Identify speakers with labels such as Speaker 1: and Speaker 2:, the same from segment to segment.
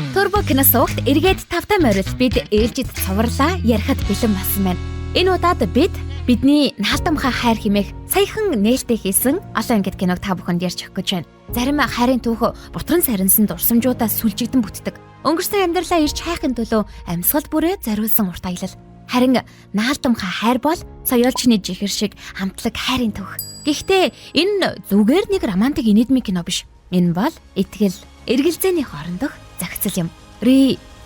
Speaker 1: Turbo киносуугт эргээд тавтай морил бид ээлжид цувралаа ярихад бэлэн болсон байна. Энэ удаад бидний наалтамхай хайр хэмээх саяхан нээлттэй хийсэн олон ангид киног та бүхэнд ярьж өгөх гэж байна. Зарим хайрын түүх бутран сарнсан дурсамжуудаас сүлжигдэн бүтдэг. Өнгөрсөн амьдралаа ирж хайхын төлөө амьсгал бүрээ зориулсан урт аялал. Харин наалтамхай хайр бол соёолчны жихэр шиг хамтлаг хайрын түүх. Гэхдээ энэ зүгээр нэг романтик энедмик кино биш. Энэ бол итгэл, эргэлзээний хоорондох загцал юм.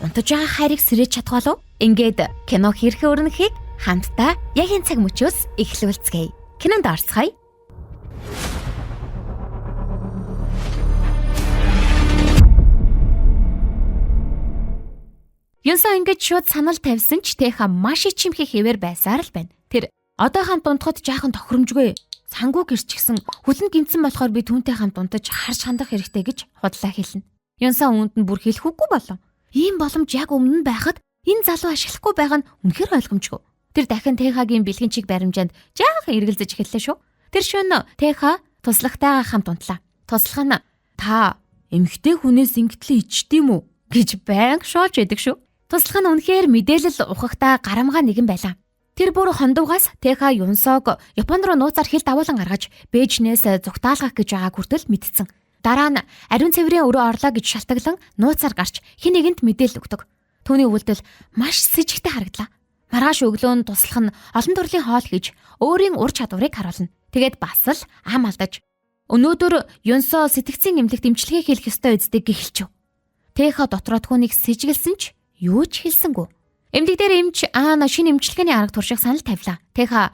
Speaker 1: Унтаж байгаа хайрыг сэрэж чадах болов? Ингээд кино хэрхэн өрнөхийг хамтдаа яг энэ цаг мөчөөс эхлүүлцгээе. Кинонд орцгоё. Юнса ингэж шууд санал тавьсан ч Тэха маш ичимхий хэвээр байсаар л байна. Тэр одоо хамт унтахад жаахан тохиромжгүй. Сангуу гэрчгсэн хүлэн гимцэн болохоор би түүнтэй хамт унтаж харж хандах хэрэгтэй гэж худлаа хэлнэ. Юнса үүнд нь бүр хэлэхгүй болов. Ийм боломж яг өмнө нь байхад энэ залуу ашиглахгүй байгаа нь үнэхээр ойлгомжгүй. Тэр дахин Тэхагийн бэлгийн чиг баримжаанд жаахан эргэлзэж эхэллээ шүү. Тэр шөнө Тэха туслагтайгаа хамт унтлаа. Туслах нь та эмэгтэй хүнээс ингэтлээ ичдэм үү гэж байнга шоолж байдаг шүү. Туслах нь үнэхээр мэдээлэл ухахтаа гарамгаа нэгэн байлаа. Тэр бүр хондуугаас Тэха Юнсог Японд руу нууцаар хил давуулан гаргаж Бээжнээс зүгтаалгах гэж байгааг хүртэл мэдсэн. Дараа нь ариун цэврийн өрөө орлоо гэж шалтгаглан нууцаар гарч хэн нэгэнд мэдээлэл өгдөг. Түүний үйлдэл маш сэжигтэй харагдлаа. Маргааш өглөө нь туслах нь олон төрлийн хоол хийж өөрийн ур чадварыг харуулна. Тэгээд бас л ам алдаж. Өнөөдөр Юнсо сэтгцийн эмнэлэгт эмчилгээ хийх ёстой үсттэй гихэлчв. Тэха дотроо түүнийг сэжиглсэн ч юу ч хэлсэнгүй. Эмнэлэг дээр эмч шинэ эмчилгээний арга турших санал тавилаа. Тэха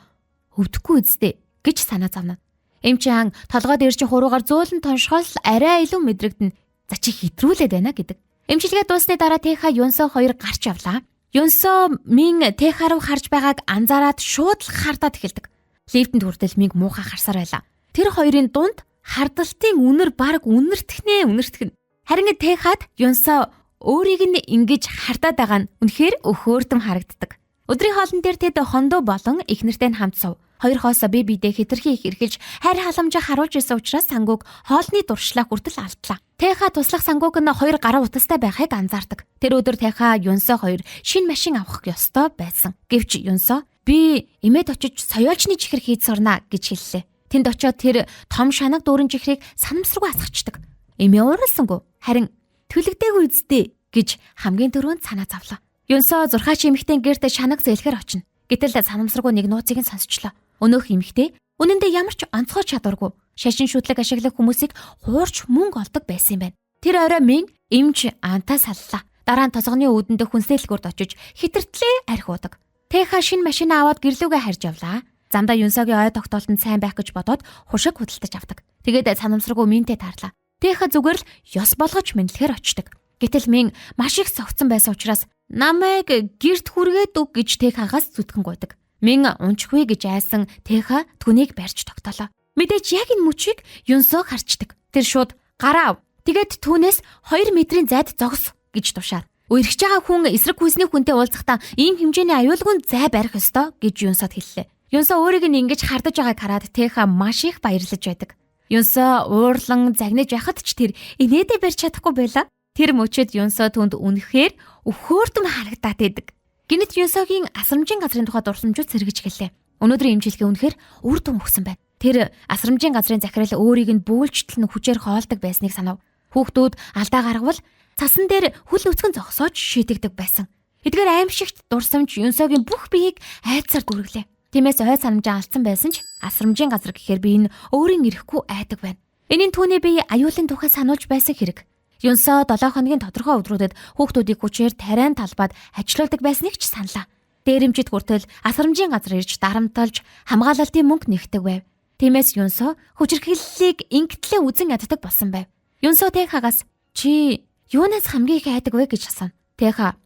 Speaker 1: өвдөхгүй үсттэй гэж санаа зовно. Эмч толгойд ирж хуруугаар зөөлөн тоншгоос арай илүү мэдрэгдэн за чи хэтрүүлээд байна гэдэг. Эмчилгээ дуусны дараа Тэха Юнсо хоёр гарч явлаа. Юнсо мин Тэха руу харж байгааг анзаараад шууд л хардаад эхэлдэг. Лифтэнд хүртэл минь муухай харсаар байлаа. Тэр хоёрын дунд хардалтын үнэр баг үнэртгэн. Харин Тэхад Юнсо өөрийг нь ингэж хардаад байгаа нь үнэхээр өхөөртөн харагддаг. Өдрийн хоолн дээр тэд хондоо болон эхнэртэй хамт сув. Хоёр хоосоо бие биедээ хэтэрхий их эргэлж хайр халамжаа харуулж исэн учраас сангууг хоолны дуршлаа хүртэл алдлаа. Тэха туслах сангууг нь хоёр гараа утастай байхыг анзаардаг. Тэр өдөр Тэха Юнсо хоёр шинэ машин авах ёстой байсан. Гэвч Юнсо би эмээд очиж соёолчны чихэр хийж сурнаа гэж хэллээ. Тэнд очиод тэр том шанаг дүүрэн чихрийг санамсаргүй асгачдаг. Эмээ ууралсангүй. Харин төлөгдөөгүй үсттэй гэж хамгийн түрүүнд санаа зовлоо. Юнсо зурхаач эмэгтэй гэрт шанаг зээлэхэр очино. Гэтэл санамсаргүй нэг нууцыг нь сонсчлоо. Өнөөх эмэгтэй үнэндээ ямар ч онцгой чадваргүй шашин шүтлэг ашиглах хүмүүсийг хуурч мөнгө олдог байсан юм байна. Тэр орой минь эмч антаа саллаа. Дараа нь тосгоны үүдэндээ хүнсэлгүрд очиж хитэртлээ арх уудаг. Тэха шинэ машинаа аваад гэрлүүгээ харж явлаа. Замдаа Юнсогийн ой тогтоолтод сайн байх гэж бодоод хушиг худалдаж авдаг. Тэгээд санамсаргүй минтээ таарлаа. Тэха зүгээр л ёс болгож мэдлэхээр очдог. Гэтэл минь маш их цогцсон байсан учраас намайг гэрт хүргээд өг гэж Тэхагаас зүтгэн гуйдаг. Минь унчихгүй гэж айсан Тэха түүнийг барьж тогтоолоо. Мэдээж яг энэ мөчийг Юнсо харчдаг. Тэр шууд гараа ав. Тэгээд түүнээс 2 метрийн зайд зогс гэж тушаад. Үерхэж байгаа хүн эсрэг хүнсний хүнтэй уулзахдаа ийм хэмжээний аюулгүй зай барих ёстой гэж Юнсод хэллээ. Юнсо өөрийг нь ингэж хардаж байгааг хараад Тэха маш их баярлаж байдаг. Юнсо уурлан загнаж яхад ч тэр инээдэ барьж чадахгүй байлаа. Тэр мөчөд Юнсо түнд үнэхээр өхөөртөн харагдаад байдаг. Гэнэт Юнсогийн асрамжийн газрын тухай дурсамжууд сэргэж эхэллээ. Өнөөдрийн эмчилгээ үнэхээр үр дүн өгсөн байна. Тэр асрамжийн газрын захирал өөрийг нь бөөлжтөл нь хүчээр хоолдог байсныг санав. Хүүхдүүд алдаа гаргавал цасан дээр хүл өцгөн зогсоож шийдэгдэг байсан. Эдгээр аимшигт дурсамж Юнсогийн бүх биеийг айдсаар дүрглээ. Тиймээс ой санамжаа алдсан байсан ч асрамжийн газар гэхээр би энэ өөрийн ирэхгүй айдаг байна. Энийн түүний бие аюулын тухай сануулж байсан хэрэг. Юнсо 7 хоногийн тодорхой өдрүүдэд хүүхдүүдийг хүчээр тариан талбад ажилуулдаг байсныг ч саналаа. Дээрэмжид хүртэл асрамжийн газар ирж дарамталж хамгаалалтын мөнгө нэгдэг байв. Тиймээс Юнсо хүчирхийллийг ингэтлээ үзэн яддаг болсон байв. Юнсо Тэхагаас чи юунаас хамгийн их айдаг вэ гэж асуув. Тэха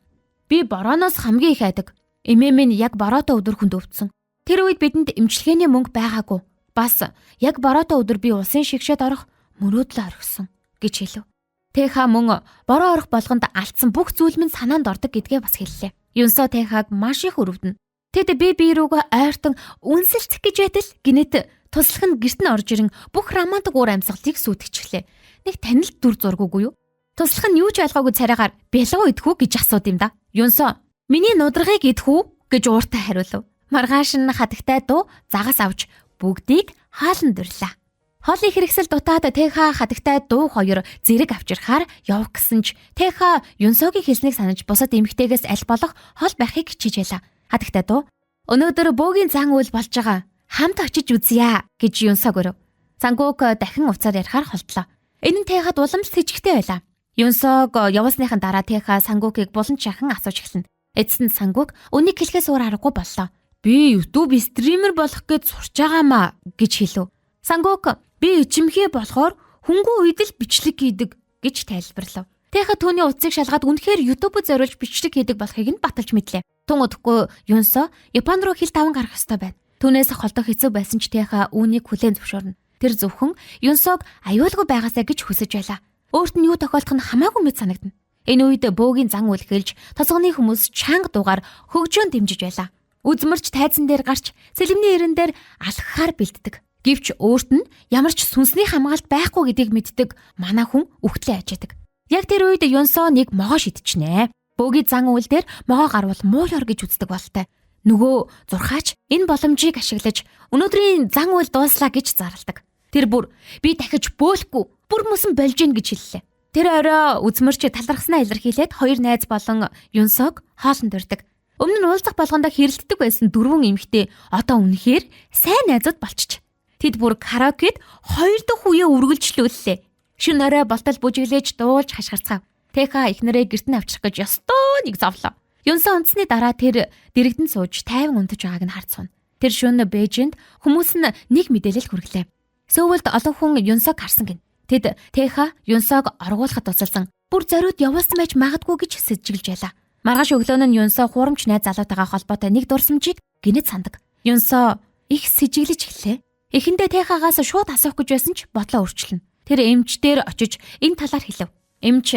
Speaker 1: би борооноос хамгийн их айдаг. Эмээ минь яг бороотой өдөр хүнд өвдсөн. Тэр үед бидэнд эмчилгээний мөнгө байгаагүй. Бас яг бороотой өдөр би улсын шигшээд орох мөрөөдлөө орхисон гэж хэлв. Тэха мөн бороо орох болгонд алдсан бүх зүйл минь санаанд ордог гэдгээ бас хэллээ. Юнсо Тэхаг маш их өрөвдөн. Тэд бие рүүгээ ойртон үнсэлцэх гэж байтал гинэт туслах нь гэрт нь орж ирэн бүх романтик уур амьсгалыг сүйтгэжлээ. Нэг танилт дүр зургуугүй юу? Туслах нь юу ч ойлгоогүй царайгаар бялгуу идэх үү гэж асууд юм да. Юнсоо миний нударгыг идэх үү гэж ууртай хариулв. Маргааш нь хатагтай дуу загас авч бүгдийг хаалан дурлаа. Хоолны хэрэгсэл дутаад Тэха хатагтай дуу хоёр зэрэг авчирхаар явах гэсэн ч Тэха Юнсогийн хэлснийг санаж бусад эмэгтэйгээс аль болох хол байхыг хичээжээ. Хатагтай дуу өнөөдөр бөөгийн зан үйл болж байгаа. Хамт очиж үзье гэж Юнсог өрөв. Сангук дахин уцаар ярихаар холдлоо. Энэ нь Тэхад улам сэжигтэй байлаа. Юнсог явсныхан дараа Тэха Сангукийг булан шахан асууж эхэлнэ. Эцэст нь Сангук үнийг хэлхээс өөр аргагүй боллоо. Би YouTube стример болох гэж сурч байгаамаа гэж хэлв. Сангук би ичимхий болохоор хөнгөн үед л бичлэг хийдэг гэж тайлбарлав. Тэхад түүний утсыг шалгаад үнэхээр YouTube-д зориулж бичлэг хийдэг болохыг нь баталж мэдлээ. Тун удахгүй Юнсо Япон руу хил таван гарах ёстой байна. Түүнээс холдох хэцүү байсан ч Тэха үүнийг хүлээн зөвшөөрнө. Тэр зөвхөн Юнсог аюулгүй байгаасаа гэж хүсэж байлаа. Өөрт нь юу тохиолдох нь хамаагүй мэд санагдана. Энэ үед бөөгийн зан үйл хэлж тосгоны хүмүүс чанга дуугаар хөгжөөн дэмжиж байлаа. Үзмэрч тайзан дээр гарч сэлэмний ирэн дээр алхахаар бэлддэг. Гэвч өөрт нь ямар ч сүнсний хамгаалт байхгүй гэдгийг мэддэг манай хүн үхтлээ ажиадаг. Яг тэр үед Юнсо нэг могоо шидчихнэ. Бөөгийн зан үйл дээр могоо гарвал муу ёр гэж үздэг болтой. Нөгөө зурхаач энэ боломжийг ашиглаж өнөөдрийн зан үйл дууслаа гэж зарладаг. Тэр бүр би дахиж бөөлөхгүй бүр мөсөн болж гин гэж хэллээ. Тэр орой үзмэрч талархснаа илэрхийлээд хоёр найз болон Юнсог хоолнд урьдаг. Өмнө нь уулзах болгондоо хэрэлддэг байсан дөрвөн эмэгтэй одоо үнэхээр сайн найзууд болчих. Тэд бүр караокед хоёр дахь үеэ үргэлжлүүллээ. Шөнө орой болтол бүжиглэж дуулж хашгирцгаав. Тэха ихнэрээ гэрт нь авчрах гэж ёстой нэг зовлоо. Юнсо унтсны дараа тэр дэрэгдэн сууж тайван унтаж байгааг нь харж суна. Тэр шөнө Бээжинд хүмүүс нь нэг мэдээлэл хүргэлээ. Сөүлд олон хүн Юнсог харсан гин. Тэд Тэха Юнсог оргуулахад тусалсан. Бүр зориуд явуулсан байж магадгүй гэж сэжиглэж байлаа. Маргааш өглөө нь Юнсо хуурамч найз залуутайгаа холбоотой нэг дурсамжийг гинэд сандаг. Юнсо их сэжиглэж эхлэв. Эхэндээ Тэхагаас шууд асуух гэж байсан ч бодлоо өөрчлөнө. Тэр эмчдэр очиж энэ талаар хэлв. Эмч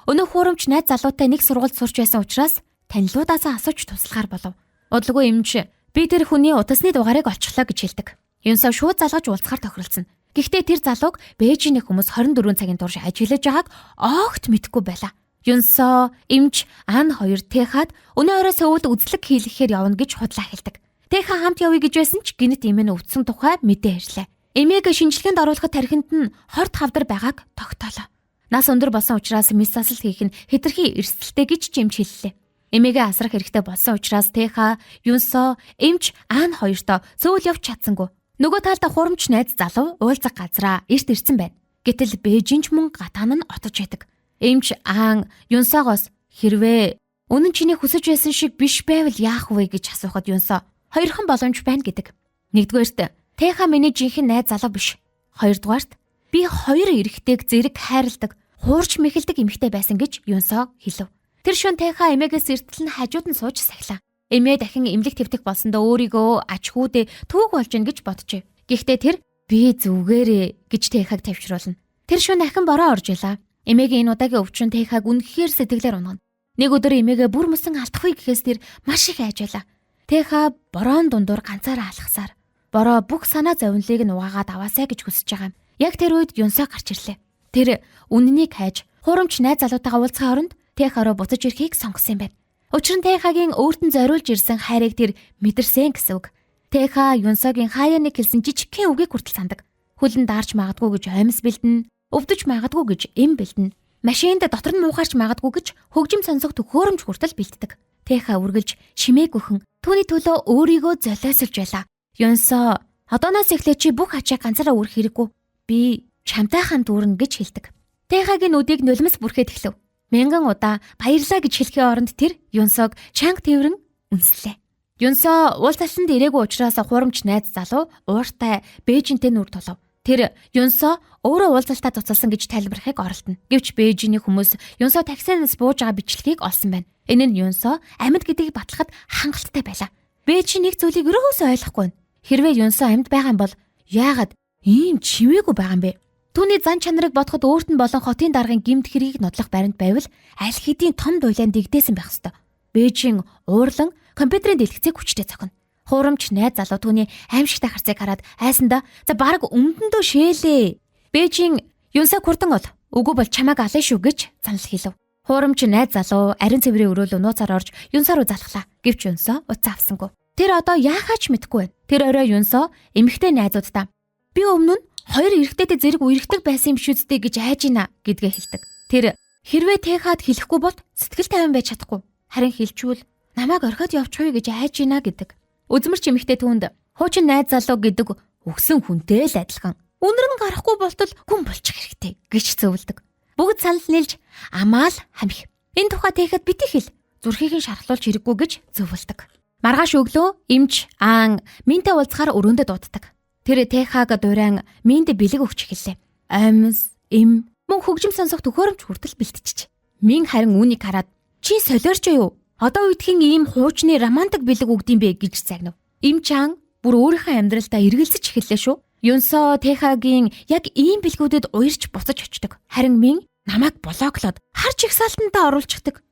Speaker 1: өнөө хуурамч найз залуутай нэг сургуульд сурч байсан учраас танилуудаасаа асууж туслахаар болов. Удалгүй эмч би тэр хүний утасны дугаарыг олчихлоо гэж хэлдэг. Юнсо шууд залгаж уулзахаар тохиролцсон. Гэхдээ тэр залууг Бээжиний хүмүүс 24 цагийн турш ажиллаж байгааг огт мэдэхгүй байлаа. Юнсо, эмч, Ан хоёр Тэхад өнөө орой Сөүлд үзлэг хийлгэхээр явна гэж худлаа хэлдэг. Тэха хамт явъя гэж байсан ч гинэт эмээ нь өвдсөн тухай мэдээ ирлээ. Эмээг шинжилгээнд оруулахад тархинд нь хорт хавдар байгааг тогтоолоо. Нас өндөр болсон учраас мис засал хийх нь хэтэрхий эрсдэлтэй гэж эмч хэллээ. Эмээгээ асрах хэрэгтэй болсон учраас Тэха, Юнсо, эмч, Ан хоёртоо Сөүл явж чадсангүй. Нөгөө талд хурамч найз залуу уулзах газраа эрт ирсэн байна. Гэтэл Бээжинч мөн гатаан нь отож байдаг. Эмч Ан Юнсогоос хэрвээ үнэн чиний хүсэж байсан шиг биш байвал яах вэ гэж асуухад Юнсо хоёрхан боломж байна гэдэг. Нэгдүгээрт Тэха миний жинхэнэ найз залуу биш. Хоёрдугаарт би хоёр эрэгтэйг зэрэг хайрладаг, хуурч мэхэлдэг эмэгтэй байсан гэж Юнсо хэлв. Тэр шөнө Тэха эмээгээс эртэл нь хажууд нь сууж сахилаа. Эмээ дахин эмнэлэг твтэх болсондоо өөрийгөө ач хүүдээ түүг болж гин гэж боджээ. Гэхдээ тэр би зүгээрээ гэж Тэхаг тавьчруулна. Тэр шөнө ахин бороо орж илаа. Эмээгийн энэ удаагийн өвчин Тэхаг үнэхээр сэтгэлээр унгана. Нэг өдөр эмээгээ бүр мөсөн алдахгүй гэхээс тэр маш их айжуулаа. Тэха бороон дундуур ганцаараа алхасаар бороо бүх санаа зовнилыг нь угаагаад аваасай гэж хүсэж байгаа юм. Яг тэр үед Юнсо гарч ирлээ. Тэр үннийг хайж хуурамч найз залуутайгаа уулзахын оронд Тэха руу буцаж ирэхийг сонгосон юм байна. Учир нь Тэхагийн өөрт нь зориулж ирсэн хайрыг тэр мэдэрсэн гэсэн үг. Тэха Юнсогийн хаяа нэг хэлсэн жижигхэн үгийг хүртэл сандаг. Хөлн даарч магадгүй гэж оймс бэлдэнэ, өвдөж магадгүй гэж эм бэлдэнэ. Машинд дотор нь муухаарч магадгүй гэж хөгжим сонсох төхөөрөмж хүртэл бэлддэг. Тэха үргэлж шимээг өхөн түүний төлөө өөрийгөө золиосолж байлаа. Юнсо одооноос эхлээд чи бүх ачаа ганцаараа үрэх хэрэггүй. Би чамтай хамт үрнэ гэж хэлдэг. Тэхагийн нүдийг нулимс бүрхээд эхлэв. Мянган удаа баярлаа гэж хэлхийн оронд тэр Юнсог чанга тэрвэрэн үнслээ. Юнсо уулзалтанд ирээгүй учраас хурамч найз залуу ууртай Бээжинтэй нүр тулав. Тэр Юнсо өөрөө уулзалтаа цуцалсан гэж тайлбархыг оролдоно. Гэвч Бээжиний хүмүүс Юнсо таксианаас бууж байгаа бичлэгийг олсон байна. Энэ нь Юнсо амьд гэдгийг батлахад хангалттай байлаа. Бээжи нэг зүйлийг өрөөсөө ойлгохгүй. Хэрвээ Юнсо амьд байгаа юм бол яагаад ийм чимээгүй байгаа юм бэ? Түүний зан чанарыг бодоход өөрт нь болон хотын даргын гэмт хэргийг нотлох баримт байвал аль хэдийн том дулаан дэгдээсэн байх ёстой. Бээжин уурлан компьютерийн дэлгэцийг хүчтэй цохино. Хуурамч найз залуу түүний аимшигтай харцыг хараад айсандаа за баг өмдөндөө шээлээ. Бээжин Юнсог хурдан ол. Үгүй бол чамайг ална шүү гэж санал хийлв. Хуурамч найз залуу ариун цэврийн өрөөлөө нууцаар орж Юнсоо руу залхлаа. Гэвч Юнсоо уцаа авсангүй. Тэр одоо яахаач мэдэхгүй байна. Тэр орой Юнсоо эмэгтэй найзуудтай "Би өмнө нь 2 эрэгтэйтэй зэрэг үерхдэг байсан юм шүү дээ" гэж айж ийна гэдгээ хэлдэг. Тэр хэрвээ Техад хэлэхгүй бол сэтгэл тайван байж чадахгүй. Харин хэлчихвэл намайг орхиод явчихъя гэж айж ийна гэдэг. Үзмэрч эмэгтэй түүнд "Хуучин найз залуу гэдэг өгсөн хүнтэй л адилхан. Үнэр нь гарахгүй болтол хүн болчих хэрэгтэй" гэж зөвлөдөг. Бүгд санал нийлж "Амаал хамих. Энэ тухай Техад бити хэл. Зүрхийг нь шархлуулж хэрэггүй" гэж зөвлөдөг. Маргааш өглөө эмч Аан Минтэй уулзахаар өрөөндө дууддаг. Тэр Техаг дуран Минд бэлэг өгч эхэллээ. Амьс, эм, мөн хөгжим сонсох төхөөрөмж хүртэл бэлтжиж. Мин харин үүнийг хараад "Чи солиорч юу? Одоо үедхийн ийм хуучны романтик бэлэг өгдөм бэ" гэж загнав. Эмч Аан бүр өөрийнхөө амьдралдаа эргэлзэж эхэллээ шүү. Юнсоо Техагийн яг ийм бэлгүүдэд уярч буцаж очдог. Харин Мин намайг блоклоод харж их салтантаа оруулчихдаг.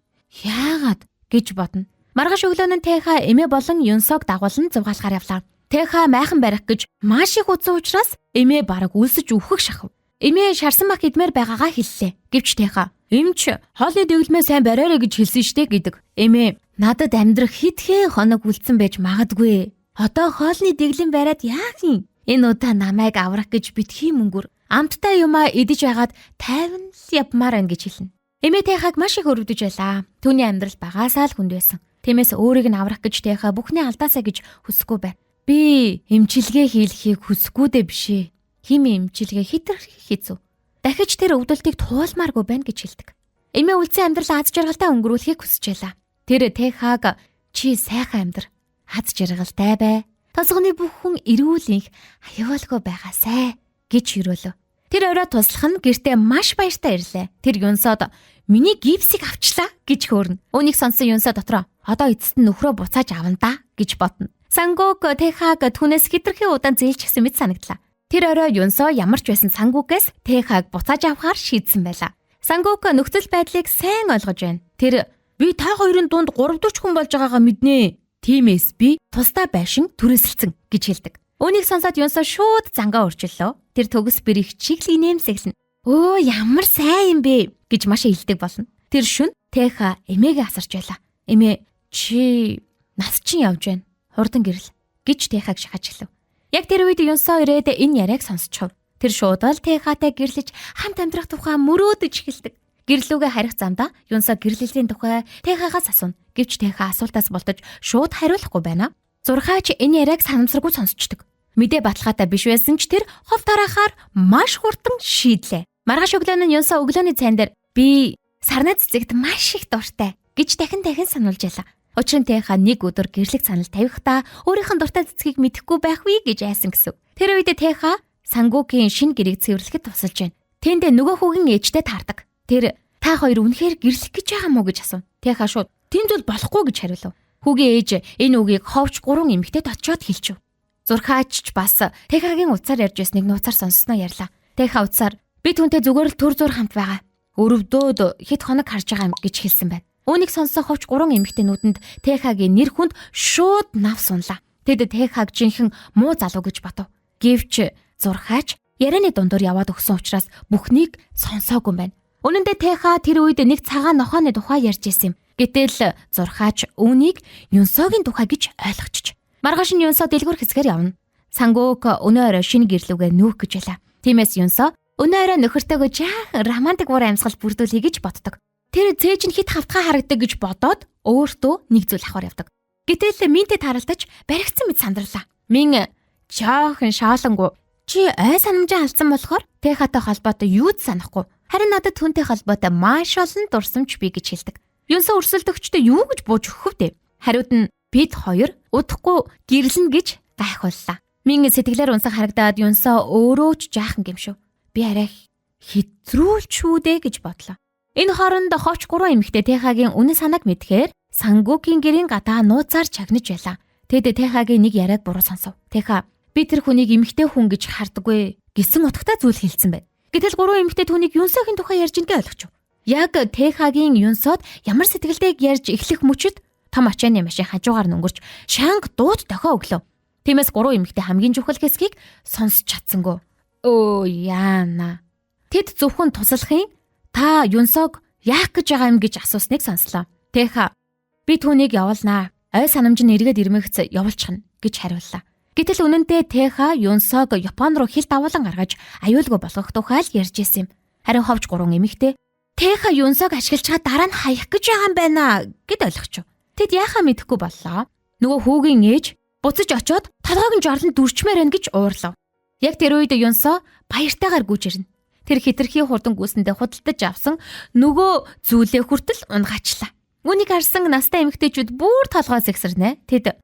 Speaker 1: Яагаад гэж бодно. Маргааш өглөө нь Теха эмээ болон Юнсог дагуулan зугаалахаар явлаа. Теха майхан барих гэж маш их удсан учраас эмээ бараг үлсэж үхэх шахав. Эмээ шарсан мах идмээр байгаагаа хэллээ. Гэвч Теха "Эмч хоолны дэглэмээ сайн бариараа гэж хэлсэн штэ" гэдэг. Эмээ "Надад амьдрах хитгэн хоног үлдсэн байж магадгүй. Одоо хоолны дэглэм бариад яах юм? Энэ удаа намайг аврах гэж битгий мөнгөр амттай юмаа идэж байгаад тайван л явмаар байна" гэж хэлнэ. Эмээ Техаг маш их өрөвдөж байлаа. Түүний амьдрал багаасаа л хүнд байсан. Тиймээс өөрийг нь аврах гэж Теха бүхний алдаасаа гэж хүсэхгүй байна. "Би эмчилгээ хийлэхийг хүсэхгүй дээ биш ээ. Хими эмчилгээ хитрхи хийцүү. Дахиж тэр өвдөлтийг туулмааргүй байна" гэж хэлдэг. Эмээ үлдсэн амьдралаа аз жаргалтай өнгөрүүлэхийг хүсэж байлаа. Тэр Техаг "Чи сайхан амьдр. Аз жаргалтай бай. Тосгоны бүх хүн эрүүлэнх аюулгүй байгаасай" гэж юрөөлөө. Тэр орой туслах нь гэртээ маш баяртай ирлээ. Тэр Юнсоод "Миний гипсийг авчлаа" гэж хөөрнө. Үүнийг сонсон Юнсоо дотроо "Одоо эцэст нь нөхрөө буцааж авна да" гэж бодно. Сангук Техаг түүнээс хитрхи удаан зээлчихсэн мэт санагдлаа. Тэр орой Юнсоо ямар ч байсан Сангукээс Техаг буцааж авахар шийдсэн байлаа. Сангук нөхцөл байдлыг сайн ойлгож байна. Тэр "Би та хоёрын дунд 3-4 хүн болж байгаагаа мэднэ. Тиймээс би тусдаа байшин түрээсэлцэн" гэж хэлдэг. Үүнийг сонсоод Юнсоо шууд зангаа өрчлөө. Тэр төгс бэрх чиглэг нэмсэглэн "Өө ямар сайн юм бэ" гэж маш илдэг болно. Тэр шүн Теха эмээгээ асарч байлаа. Эмээ "Чи нас чинь явж байна. Хурдан гэрэл" гэж Техаг шахаж эхлэв. Яг тэр үед Юнсоо ирээд энэ яриаг сонсчихв. Тэр шууд л Техатай гэрлэж хамт амьдрах тухай мөрөөдөж эхэлдэг. Гэрлүүгээ харих замдаа Юнсоо гэрлэлийн тухай Техагаас асууна. Гэвч Теха асуултаас болтож шууд хариулахгүй байна. Зурхаач энэ яриаг санамсаргүй сонсчдөг. Мэдээ баталгаатай биш байсан ч тэр хов тараахаар маш хурдан шийдлээ. Маргааш өглөө нь Юнсоо өглөөний цайн дээр "Би сарны цэцэгт маш их дуртай" гэж дахин сануулж ялаа. Учир нь Теха нэг өдөр гэрлэх санал тавихдаа өөрийнх нь дуртай цэцгийг мэдэхгүй байх вэ гэж айсан гэсэн. Тэр үед Теха Сангукийн шинэ гэрээг цэвэрлэхэд тусалж байна. Тэнд нөгөө хүүгийн ээжтэй таардаг. Тэр "Та хоёр үнэхээр гэрлэх гэж байгаа мó" гэж асуув. Теха шууд "Тэнд бол болохгүй" гэж хариулав. Хүүгийн ээж энэ үгийг ховч 3 эмэгтэйд очиод хэлчихв. Зурхаач бас Техагийн утсаар ярьж байсныг нууцаар сонссноо ярьлаа. Теха утсаар "Би түүнтэй зүгээр л түр зур хамт байгаа. Өрөвдөөд хэд хоног харж байгаа юм" гэж хэлсэн байна. Үүнийг сонссон ховч 3 эмэгтэйнүүдэнд Техагийн нэр хүнд шууд нав сунлаа. Тэд Техаг жинхэнэ муу залуу гэж бодов. Гэвч Зурхаач ярианы дундуур яваад өгсөн учраас бүхнийг сонсоогүй юм байна. Үнэн дээр Теха тэр үед нэг цагаан нохооны тухай ярьж ирсэн юм. Гэтэл Зурхаач үүнийг Юнсогийн тухай гэж ойлгочих. Маргааш нь Юнсоо дэлгүүр хэсгээр явна. Сангук өнөө орой шинэ гэрлүүгээ нүүх гэж байлаа. Тиймээс Юнсоо өнөө орой нөхөртөөгөө жаахан романтик уур амьсгал бүрдүүлэе гэж боддог. Тэр цээж нь хит хавтгай харагдаг гэж бодоод өөртөө нэг зүйл авахар явдаг. Гэтэл Минтэй таралдаж баригдсан мэт сандарлаа. Мин "Жаахан шаалангу. Чи ой санамжаа алдсан болохоор Техатай холбоотой юу ч санахгүй. Харин надад түүнтэй холбоотой маш олон дурсамж бий" гэж хэлдэг. Юнсоо өрсөлдөгчдөө юу гэж бууж өгөх вэ? Хариуд нь "Бид хоёр удахгүй гэрлэн" гэж гайхууллаа. Мин сэтгэлээр унсан харагдаад Юнсоо өөрөө ч жаахан гэмшив. "Би арай хэтрүүлч шүү дээ" гэж бодлоо. Энэ хооронд ховч 3 эмэгтэй Техагийн үнэн санааг мэдхээр Сангукийн гэрийн гадаа нууцаар чагнаж байлаа. Тэд Техагийн нэг яриаг буруу сонсов. Теха "Би тэр хүнийг эмэгтэй хүн гэж хардаггүй" гэсэн утгатай зүйл хэлсэн байна. Гэтэл 3 эмэгтэй түүнийг Юнсогийн тухай ярьж ингээ ойлгочих. Яг Техагийн Юнсод ямар сэтгэлтэйг ярьж эхлэх мөчид том ачааны машин хажуугаар өнгөрч шанг дуут дохио өглөө. Тиймээс 3 эмэгтэй хамгийн чухал хэсгийг сонсч чадсангүй. Өө яана. Тэд зөвхөн туслахын та Юнсог яах гэж байгаа юм гэж асуусныг сонслоо. Тэха би түүнийг явуулнаа. Ой санамж нь эргээд ирмэгц явуулчихна гэж хариуллаа. Гэтэл үнэндээ Тэха Юнсог Япон руу хил давуулан гаргаж аюулгүй болгох тухай л ярьж исэн юм. Харин ховч 3 эмэгтэй Тэха Юнсог ашиглаж дараа нь хаях гэж байгаа юм байна гэд ойлгочих. Тэд яахаа мэдэхгүй боллоо. Нөгөө хүүгийн ээж буцаж очиод толгойг нь жорлон дүрчмээр байна гэж уурлав. Яг тэр үед Юнсо баяртайгаар гүйж ирнэ. Тэр хитрхи хурдан гүйсэндээ худалдаж авсан нөгөө зүйлээ хүртэл унгаачлаа. Үүнийг харсан настай эмэгтэйчүүд бүр толгой зэгсэрнэ. Тэд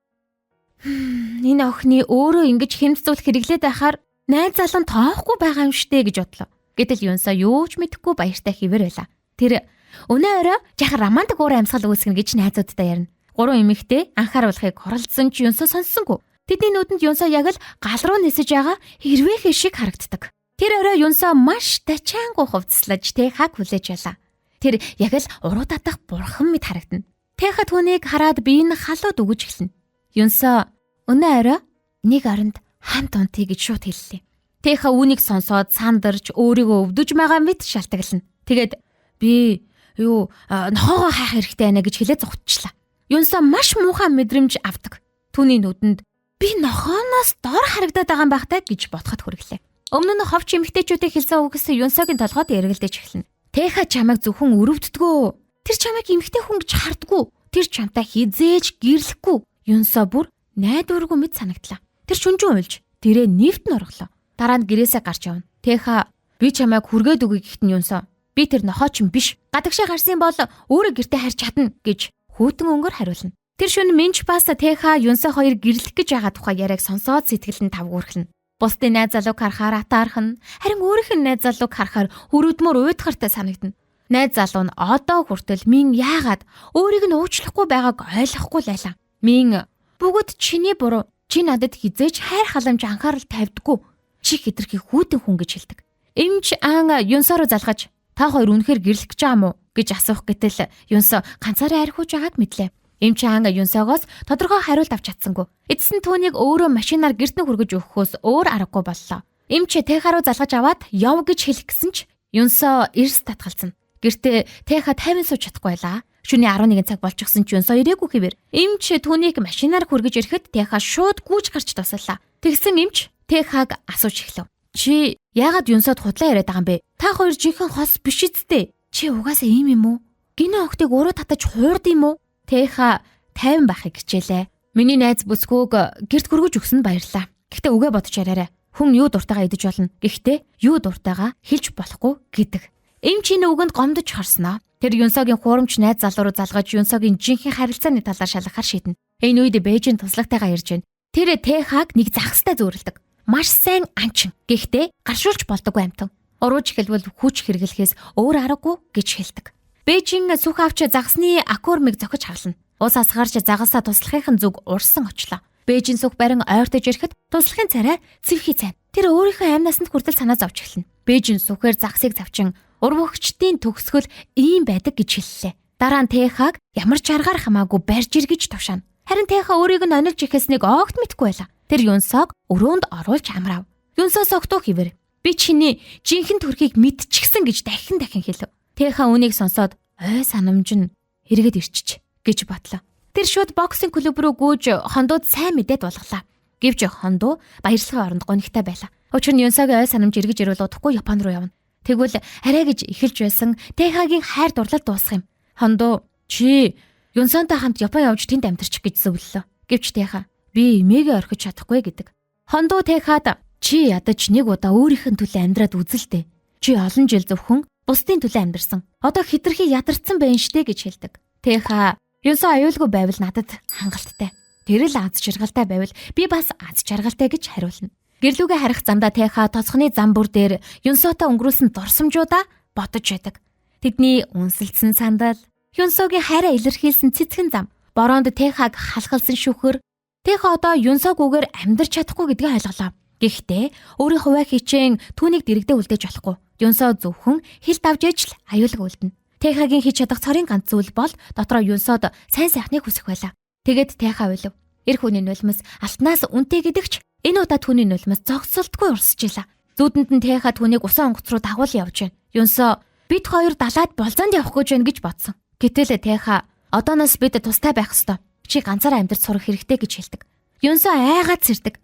Speaker 1: энэ охины өөрөө ингэж хэмцүүлэх хэрэглээд байхаар найз залуу тоохгүй байгаа юм штэ гэж бодлоо. Гэтэл Юнсо юу ч мэдэхгүй баяртай хിവэр байла. Тэр өнөө өрөө жаахан романтик уур амьсгал үүсгэнэ гэж найзуудтай ярина. 3 эмэгтэй анхааруулахыг хоролцсон ч Юнсо сонссонгүй. Тэдний нүдэнд Юнсо яг л гал руу нисэж байгаа хэрвээхэ шиг харагддаг. Тэр өрөө Юнсо маш тачаангуй хувцаслаж Тэхаг хүлээж байлаа. Тэр яг л уруу татах бурхан мэт харагдана. Тэха түүнийг хараад биеийн халууд өгөж эхэлнэ. Юнсо өнөө өрөө нэг оронд хамт унтъя гэж шууд хэллээ. Тэха үүнийг сонсоод сандарч өөрийгөө өвдөж байгаа мэт шалтгаална. Тэгээд би нохоогоо хайх хэрэгтэй байна гэж хэлээд зогтчлаа. Юнсо маш муухай мэдрэмж авдаг. Түүний нүдэнд би нохооноос дор харагдаад байгаа юм багтаа гэж бодоход хүргэлээ. Өмнө нь ховч эмэгтэйчүүдийн хэлсэн үгс Юнсогийн толгойд эргэлдэж эхэлнэ. Тэха чамайг зөвхөн өрөвддгөө. Тэр чамайг эмэгтэй хүн гэж хардггүй. Тэр чамтай хизээж гэрлэхгүй. Юнсо бүр найдваргүй мэт санагдлаа. Тэр шүнжин уйлж тэрэ нэвт нь орглоо. Дараа нь гэрээсээ гарч явна. Тэха би чамайг хүргээд өгье гэхэд нь Юнсо би тэр нохооч юм биш. Гадагшаа гарсан бол өөрөө гэртээ харж чадна гэж хүүтэн өнгөөр хариулна. Тэр шөнө Минч бас Тэха Юнсо хоёр гэрлэх гэж байгаа тухай яриаг сонсоод сэтгэл нь тавгуурхна. Бусдын найз залууг харахаар атаархна. Харин өөрийнх нь найз залууг харахаар хөрөөдмөр уйдгартай санагдана. Найз залуу нь одоо хүртэл Мин яагаад өөрийг нь уучлахгүй байгааг ойлгохгүй лайлаа. Мин бүгд чиний буруу. Чи надад хизээж хайр халамж анхаарал тавьдаггүй. Чи хитрхи хүүтэн хүн гэж хэлдэг. Эмч аан Юнсо руу залгаж та хоёр үнэхээр гэрлэх гэж байгаа мó гэж асуух гэтэл Юнсо ганцаараа архиуж байгааг мэдлээ. Эмч аан Юнсогоос тодорхой хариулт авч чадсангүй. Эцэст нь түүнийг өөрөө машинаар гэртэн хүргэж өгөхөөс өөр аргагүй боллоо. Эмч Тэха руу залгаж аваад яв гэж хэлэх гэсэн ч Юнсо эрс татгалзсан. Гэртээ Тэха тайван сууж чадахгүй байлаа. Шөнийн 11 цаг болчихсон ч Юнсо ирээгүй хэвээр. Эмч түүнийг машинаар хүргэж ирэхэд Тэха шууд гүйж гарч тусаллаа. Тэгсэн эмч Тэхаг асууж эхлэв. Чи яагаад Юнсод худлаа яриад байгаа юм бэ? Та хоёр жинхэнэ хос биш үсттэй. Чи угаасаа ийм юм уу? Гинэ охтыг уруу татаж хуурд юм уу? Тэха тайван байхыг хичээлээ. Миний найз бүсгүйг гэрт хүргэж өгсөнд баярлаа. Гэхдээ үгээ бодож яриарай. Хүн юу дуртайгаа идэж болно. Гэхдээ юу дуртайгаа хэлж болохгүй гэдэг. Эмчийн үгэнд гомдож харснаа. Тэр Юнсогийн хуурамч найз залуу руу залгаж Юнсогийн жинхэнэ харилцааны талаар шалгахаар шийднэ. Энэ үед Бээжин туслагтайгаа ирж байна. Тэр Тэхаг нэг загастай зөөрлөдөг. Маш сайн анчин. Гэхдээ гаршуулж болдоггүй амтан. Урууж эхэлвэл хүч хэрэглэхээс өөр аргагүй гэж хэлдэг. Бээжин сүх авч загасны аккормыг зохиж хавлана. Ус асгарч загасаа туслахын зүг урсан очлоо. Бээжин сүх барин ойртож ирэхэд туслахын царай цэвхий цайна. Тэр өөрийнхөө амнаас нь хүртэл санаа зовж эхэлнэ. Бээжин сүхээр загсыг завчин урвагчдын төгсгөл ийм байдаг гэж хэллээ. Дараа нь Тэхаг ямар ч аргаар хамаагүй барьж иргэж тушаана. Харин Тэха өөрийг нь онилж ихэснийг огт мэдгүй байла. Тэр Юнсог өрөөнд оруулж амрав. Юнсос огтоо хിവэр. Би чиний жинхэнэ төрхийг мэдчихсэн гэж дахин хэлв. Тэха үнийг сонсоод ой санамж нь эргээд ирчих гэж бодлоо. Тэр шууд боксинг клуб руу гүйж хондууд сайн мэдээд болголаа. Гэвч хондоо баярлагын оронд гонигтай байла. Учир нь Юнсогийн ой санамж эргэж ирвэл удахгүй Япон руу явна. Тэгвэл арай гэж эхэлж байсан Тэхагийн хайр дурлал дуусах юм. Хондоо чи Юнсонтой хамт Япон явж тэнд амьдарчих гэж зөвлөлөө. Гэвч Тэха би эмээгээ орхиж чадахгүй гэдэг. Хондоо Тэхад чи ядаж нэг удаа өөрийнх нь төлөө амьдраад үзэлтэй. Чи олон жил зөвхөн бусдын төлөө амьдарсан. Одоо хитрхи ядарсан байна штэ гэж хэлдэг. Тэха Юнсо аюулгүй байвал надад хангалттай. Тэр л аз жаргалтай байвал би бас аз жаргалтай гэж хариулна. Гэрлүүгээ харих замдаа Тэха тоцхны зам бүр дээр Юнсотой өнгөрүүлсэн дурсамжуудаа бодож байдаг. Тэдний үнсэлсэн сандал, Юнсогийн хайраа илэрхийлсэн цэцгэн зам, бороонд Тэхаг халахалсан шүхэр. Тэха одоо Юнсогүйгээр амьдарч чадахгүй гэдгийг ойлголоо. Гэхдээ өөрийн хуваа хичээн түүнийг дэрэгдээ үлдээж болохгүй. Юнсо зөвхөн хилд авч ижил аюулгүй үлдэнэ. Тэхагийн хийж чадах цорын ганц зүйл бол дотроо Юнсод сайн сайхныг хүсэх байлаа. Тэгээд Тэха уйлв. Эр хүний нулимс алтнаас үнэтэй гэдэгч энэ удаа түүний нулимс зогсолтгүй урсж ила. Зүүдэнд нь Тэха түүнийг усан онгоц руу дагуул явж байна. Юнсо бид хоёр далайд болзоонд явах гэж байна гэж бодсон. Гэтэл Тэха одооноос бид тустай байх ёстой. Чи ганцаараа амьдрах сурах хэрэгтэй гэж хэлдэг. Юнсо айгаад сэрдэг.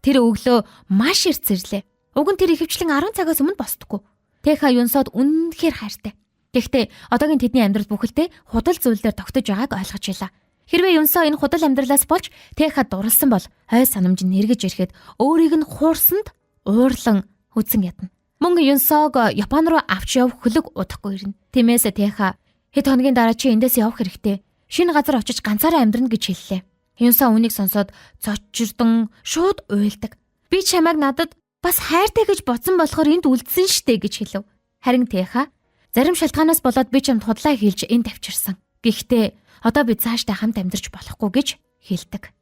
Speaker 1: Тэр өглөө маш эрт сэрлээ. Уг нь тэр ихэвчлэн 10 цагаас өмнө босдоггүй. Тэха Юнсод үнэнхээр хайртай. Гэхдээ одоогийн тэдний амьдрал бүхэлдээ худал зүйлээр тогтож байгааг ойлгож байлаа. Хэрвээ Юнсо энэ худал амьдралаас болж Тэха дурлсан бол хой санамж нь эргэж ирэхэд өөрийг нь хуурсанд уурлан хүзэн ядна. Мөн Юнсог Япон руу авч явах хөлөг удахгүй ирнэ. Тиймээс Тэха хэд хоногийн дараа чи эндээс явах хэрэгтэй. Шинэ газар очиж ганцаараа амьдрна гэж хэллээ. Юнсо үүнийг сонсоод цочирдон шууд уйлдаг. Би чамайг надад бас хайртай гэж бодсон болохоор энд үлдсэн штэ гэж хэлв. Харин Тэха зарим шалтгаанаас болоод би чамд худлаа хийлж энд авчирсан. Гэхдээ одоо бид цаашдаа хамт амьдрч болохгүй гэж хэлдэг.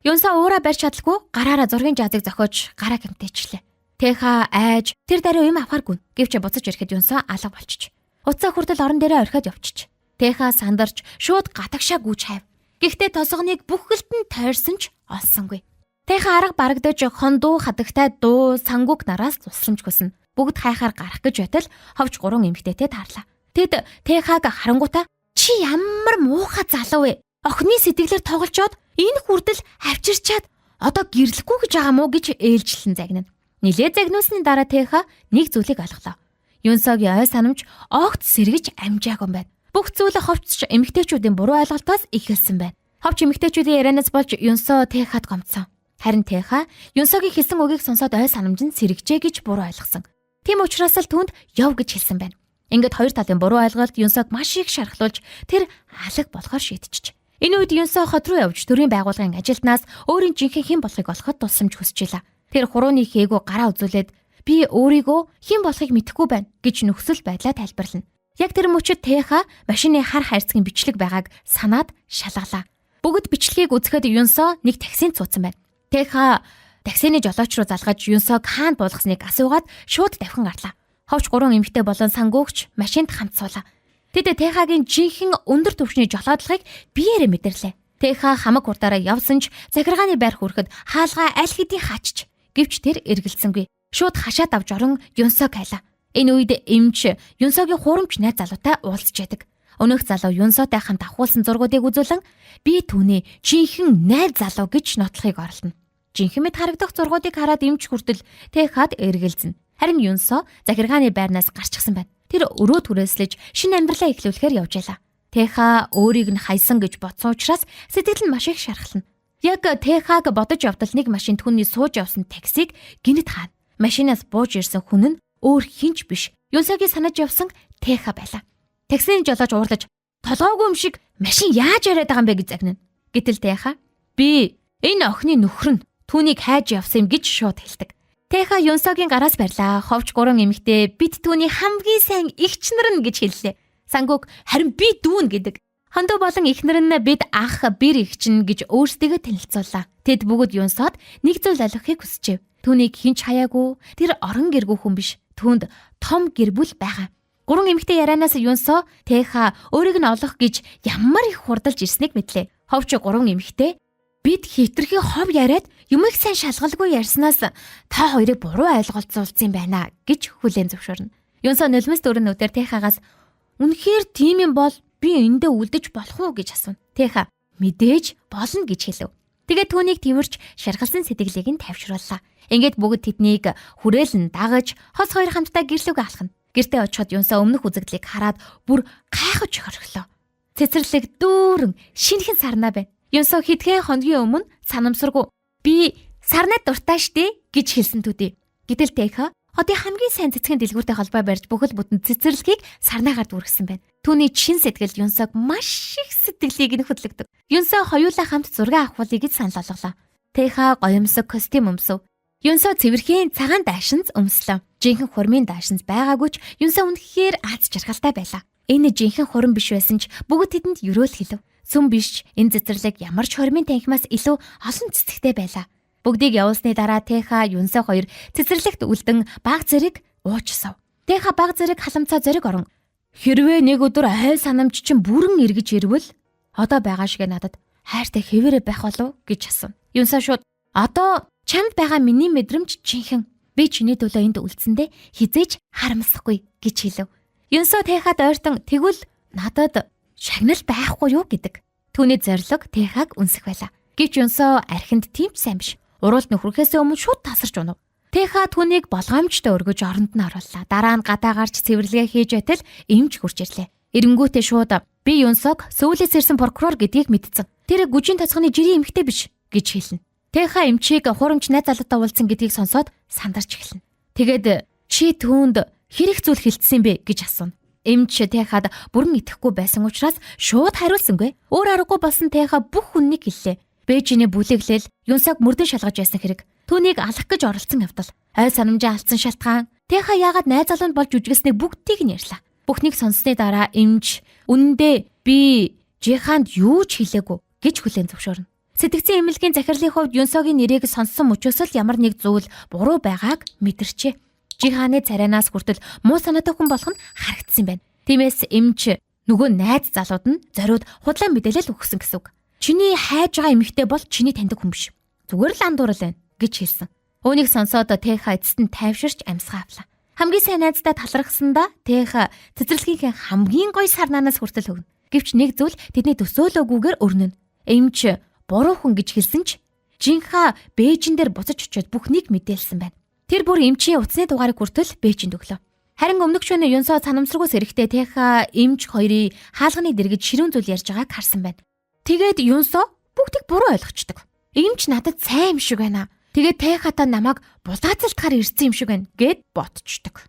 Speaker 1: Юнсо уураа барьж чадалгүй гараараа зургийн жазыг зохиож гараа гэмтээчлээ. Тэха айж тэр дараа юм авахаргүй. Гэвч буцаж ирэхэд Юнсо алга болчих. Уцаа хүртэл орон дээрээ орхиод явчих. Тэха сандарч шууд гатагшаа гүйж хайв. Гэхдээ тосгоныг бүхэлд нь тойрсон ч олсонгүй. Тэха арга барагдаж хондуу хадагтай дуу сангууг нараас тусламж хүснэ. Бүгд хайхаар гарах гэж байтал ховч 3 эмэгтэйтэй таарлаа. Тэд Тэхаг харангуйта чи ямар муухай залуу вэ? Охины сэтгэлээр тоглолцоод энэ хүрдэл авчирчаад одоо гэрлэхгүй гэж байгаа мó гэж ээлжлэн загнана. Нилээ загнуулсны дараа Тэха нэг зүйлийг олглоо. Юнсогийн ой санамж огт сэргэж амжаагүй юм байна. Бүх зүйл ховчч эмэгтэйчүүдийн буруу ойлголтоос ихэлсэн байна. Ховч эмэгтэйчүүдийн ярианаас болж Юнсо Тэхад гомцсон. Харин Тэха Юнсогийн хэлсэн үгийг сонсоод ой санамж нь сэргэжээ гэж буруу ойлгосон. Тийм учраас л түүнд яв гэж хэлсэн байна. Ингээд хоёр талын буруу ойлголт Юнсог маш их шархлуулж тэр алаг болохоор шийдчих. Энэ үед Юнсо хот руу явж төрийн байгууллагын ажилтнаас өөрийн жинхэнэ хэн болохыг олоход тусламж хүсэж илаа. Тэр хурууны хээгүү гараа үзүүлээд би өөрийгөө хэн болохыг мэдэхгүй байна гэж нөхцөл байдлаа тайлбарлана. Яг тэр мөчөд Тэха машины хар хайрцгийн бичлэг байгааг санаад шалгалаа. Бүгд бичлэгийг үзэхэд Юнсо нэг таксинд цууцсан байна. Тэха таксины жолооч руу залгаж Юнсог хаанд буулгасныг асуугаад шууд давхин гарлаа. Ховч 3 эмэгтэй болон сангуугч машинд хамт суулаа. Тэд Тэхагийн жинхэнэ өндөр түвшний жолоодлогыг биеэрээ мэдэрлээ. Тэха хамаг хурдаараа явсан ч захиргааны байр хүрэхэд хаалгаа аль хэдийн хаачч. Гэвч тэр эргэлзсэнгүй. Шууд хашаад авч орон Юнсог хайлаа. Энэ үед эмч Юнсогийн хурамч найз залуутай уулзч яадаг. Өнөөх залуу Юнсотой хамт авахулсан зургуудыг үзүүлэн би түүний жинхэнэ найз залуу гэж нотлохыг оролдоно. Жинхэнэ мэд харагдах зургуудыг хараад эмч хүртэл Тэхад эргэлзэнэ. Харин Юнсо захиргааны байрнаас гарчихсан байна. Тэр өрөө түрээслэж шинэ амьдралаа эхлүүлэхээр явж байлаа. Тэха өөрийг нь хайсан гэж бодсон учраас сэтгэл нь маш их шархална. Яг Тэхаг бодож явдал нэг машин түүний сууж явсан таксиг гинэт хаана. Машинаас бууж ирсэн хүн нь өөр хинч биш. Юнсогийн санаж явсан Тэха байлаа. Таксины жолооч уурлаж толгоогүй юм шиг машин яаж яриад байгаа юм бэ гэж загнана. Гэтэл Тэха би энэ охины нөхөр нь түүнийг хайж явсан юм гэж шууд хэлдэг. Тэха Юнсогийн гараас барьлаа. Ховч 3 эмэгтэй бид түүний хамгийн сайн эгч нар нь гэж хэллээ. Сангууг харин би дүүн гэдэг. Хондоо болон эхнэр нь бид ах бэр эгчин гэж өөрсдийгөө танилцууллаа. Тэд бүгд Юнсод нэг зүйл ойлгохыг хүсчээ. Түүнийг хинч хаяагүй, тэр орон гэргүй хүн биш. Түүнд том гэр бүл байгаа. 3 эмэгтэй ярианаас Юнсо Тэха өөрийг нь олох гэж ямар их хурдалж ирснийг мэдлээ. Ховч 3 эмэгтэй бид хитрхи хов яриад юм их сайн шалгалгүй ярьснаас та хоёрыг буруу ойлголцуулсан юм байна гэж хүлээн зөвшөөрнө. Юнсо нулимс дөрөнөөр Тэхагаас үнэхээр тийм юм бол би эндээ үлдэж болох уу гэж асууна. Тэха мэдээж болно гэж хэлв. Тэгээд түүнийг тэрвэрч шаргалсан сэтгэлийг нь тавьшрууллаа. Ингээд бүгд тэднийг хүрээлэн дагаж хос хоёр хамтдаа гэрлүүгээ алхана. Гэртээ очиход Юнсо өмнөх үзэгдлийг хараад бүр гайхаж орхилоо. Цэцэрлэг дүүрэн шинэхэн сарнаа байна. Юнсо хэдхэн хоногийн өмнө санамсаргүй би сарнаа дуртай штэ гэж хэлсэн төдий. Гэтэл Тэха хотын хамгийн сайн цэцгийн дэлгүүртэй холбоо барьж бүхэл бүтэн цэцэрлэгийг сарнаагаар дүүргэсэн байна. Түүний чин сэтгэл Юнсог маш их сэтгэлийг нь хөдлөгдөг. Юнсо хоёулаа хамт зураг авахулъя гэж санал болголоо. Тэха гоёмсог костюм өмсөв. Юнсо цэвэрхэн цагаан даашинз өмслөө. Жинхэнэ хурмын даашинз байгаагүй ч Юнсо үнэхээр аз жаргалтай байлаа. Энэ жинхэнэ хурм биш байсан ч бүгд тэдэнд ерөөл хэлв. Сүм биш энэ цэцэрлэг ямар ч хормын танхимаас илүү олон цэцэгтэй байлаа. Бүгдийг явуулсны дараа Тэха Юнсо хоёр цэцэрлэгт үлдэн баг зэрэг уучсав. Тэха баг зэрэг халамцаа зэрэг орон хэрвээ нэг өдөр айл санамж чинь бүрэн эргэж ирвэл одоо байгаа шиг надад хайртай хэвээрээ байх болов гэж асуув. Юнсо шууд одоо чамд байгаа миний мэдрэмж жинхэнэ. Би чиний төлөө энд үлдсэндээ хизээж харамсахгүй гэж хэлв. Юнсо Тэхад ойртон тэгвэл надад шагнал байхгүй юу гэдэг. Түүний зориг Тэхаг үнсэх байлаа. Гэвч Юнсо архинд тийм ч сайн биш. Уруулт нөхрөхөөс өмнө шууд тасарч унав. Тэха түүнийг болгоомжтой өргөж оронд нь орууллаа. Дараа нь гадаа гарч цэвэрлэгээ хийж байтал эмч хурж ирлээ. Эренгүүтээ шууд би Юнсог сөүлээс ирсэн прокурор гэдгийг мэдсэн. Тэр гүжийн тасганы жирийн эмэгтэй биш гэж хэлнэ. Тэха эмчийг хурамч найз залуутай уулзсан гэдгийг сонсоод сандарч эхэлнэ. Тэгээд чи түүнд хэрэг зүйл хэлсэн бэ гэж асууна. Эмч Тэхад бүрэн итгэхгүй байсан учраас шууд хариулсангүй. Өөр аргагүй болсон Тэха бүх үннийг хэллээ. Бээжиний бүлэглэл Юнсог мөрдөн шалгаж байсан хэрэг. Түүнийг алах гэж оролцсон явдал. Ой санамжаа алдсан шалтгаан. Тэха яагаад найз залуунд болж үжгэснийг бүгдийг нь ярьлаа. Бүхнийг сонссны дараа эмч үнэндээ би Жиханд юу ч хэлээгүй гэж хүлээн зөвшөөрнө. Сэтгцэн эмнэлгийн захирлын хувьд Юнсогийн нэрийг сонссон мөчөөс л ямар нэг зүйл буруу байгааг мэдэрчээ. Жиханы царайнаас хүртэл муу санаатай хүн болох нь харагдсан байна. Тиймээс эмч нөгөө найз залууд нь зориуд худлаа мэдээлэл өгсөн гэсэн үг. Чиний хайж байгаа эмэгтэй бол чиний таньдаг хүн биш. Зүгээр л андуурал байна гэж хэлсэн. Үүнийг сонсоод Тэха эцэст нь тайвширч амьсгаа авлаа. Хамгийн сайн найздаа талархсандаа Тэха цэцэрлэгийнхээ хамгийн гоё сарнаанаас хүртэл өгнө. Гэвч нэг зүйл тэдний төсөөлөөгүйгээр өрнөнө. Эмч буруу хүн гэж хэлсэн ч Жинха Бээжин дээр буцаж очиод бүхнийг мэдээлсэн байна. Тэр бүр эмчийн утасны дугаарыг хүртэл Бээжинд өглөө. Харин өмнөх шөнө Юнсо санамсаргүйс эрэхтэй Тэха эмч хоёрын хаалганы дэргэд ширүүн зүйл ярьж байгааг харсан байна. Тэгээд Юнсо бүгдийг буруу ойлгочдөг. Эмч надад сайн юм шиг байна. Тэгээд Тэхата намайг булаацалтахаар ирсэн юм шиг байна гэд бодчихдог.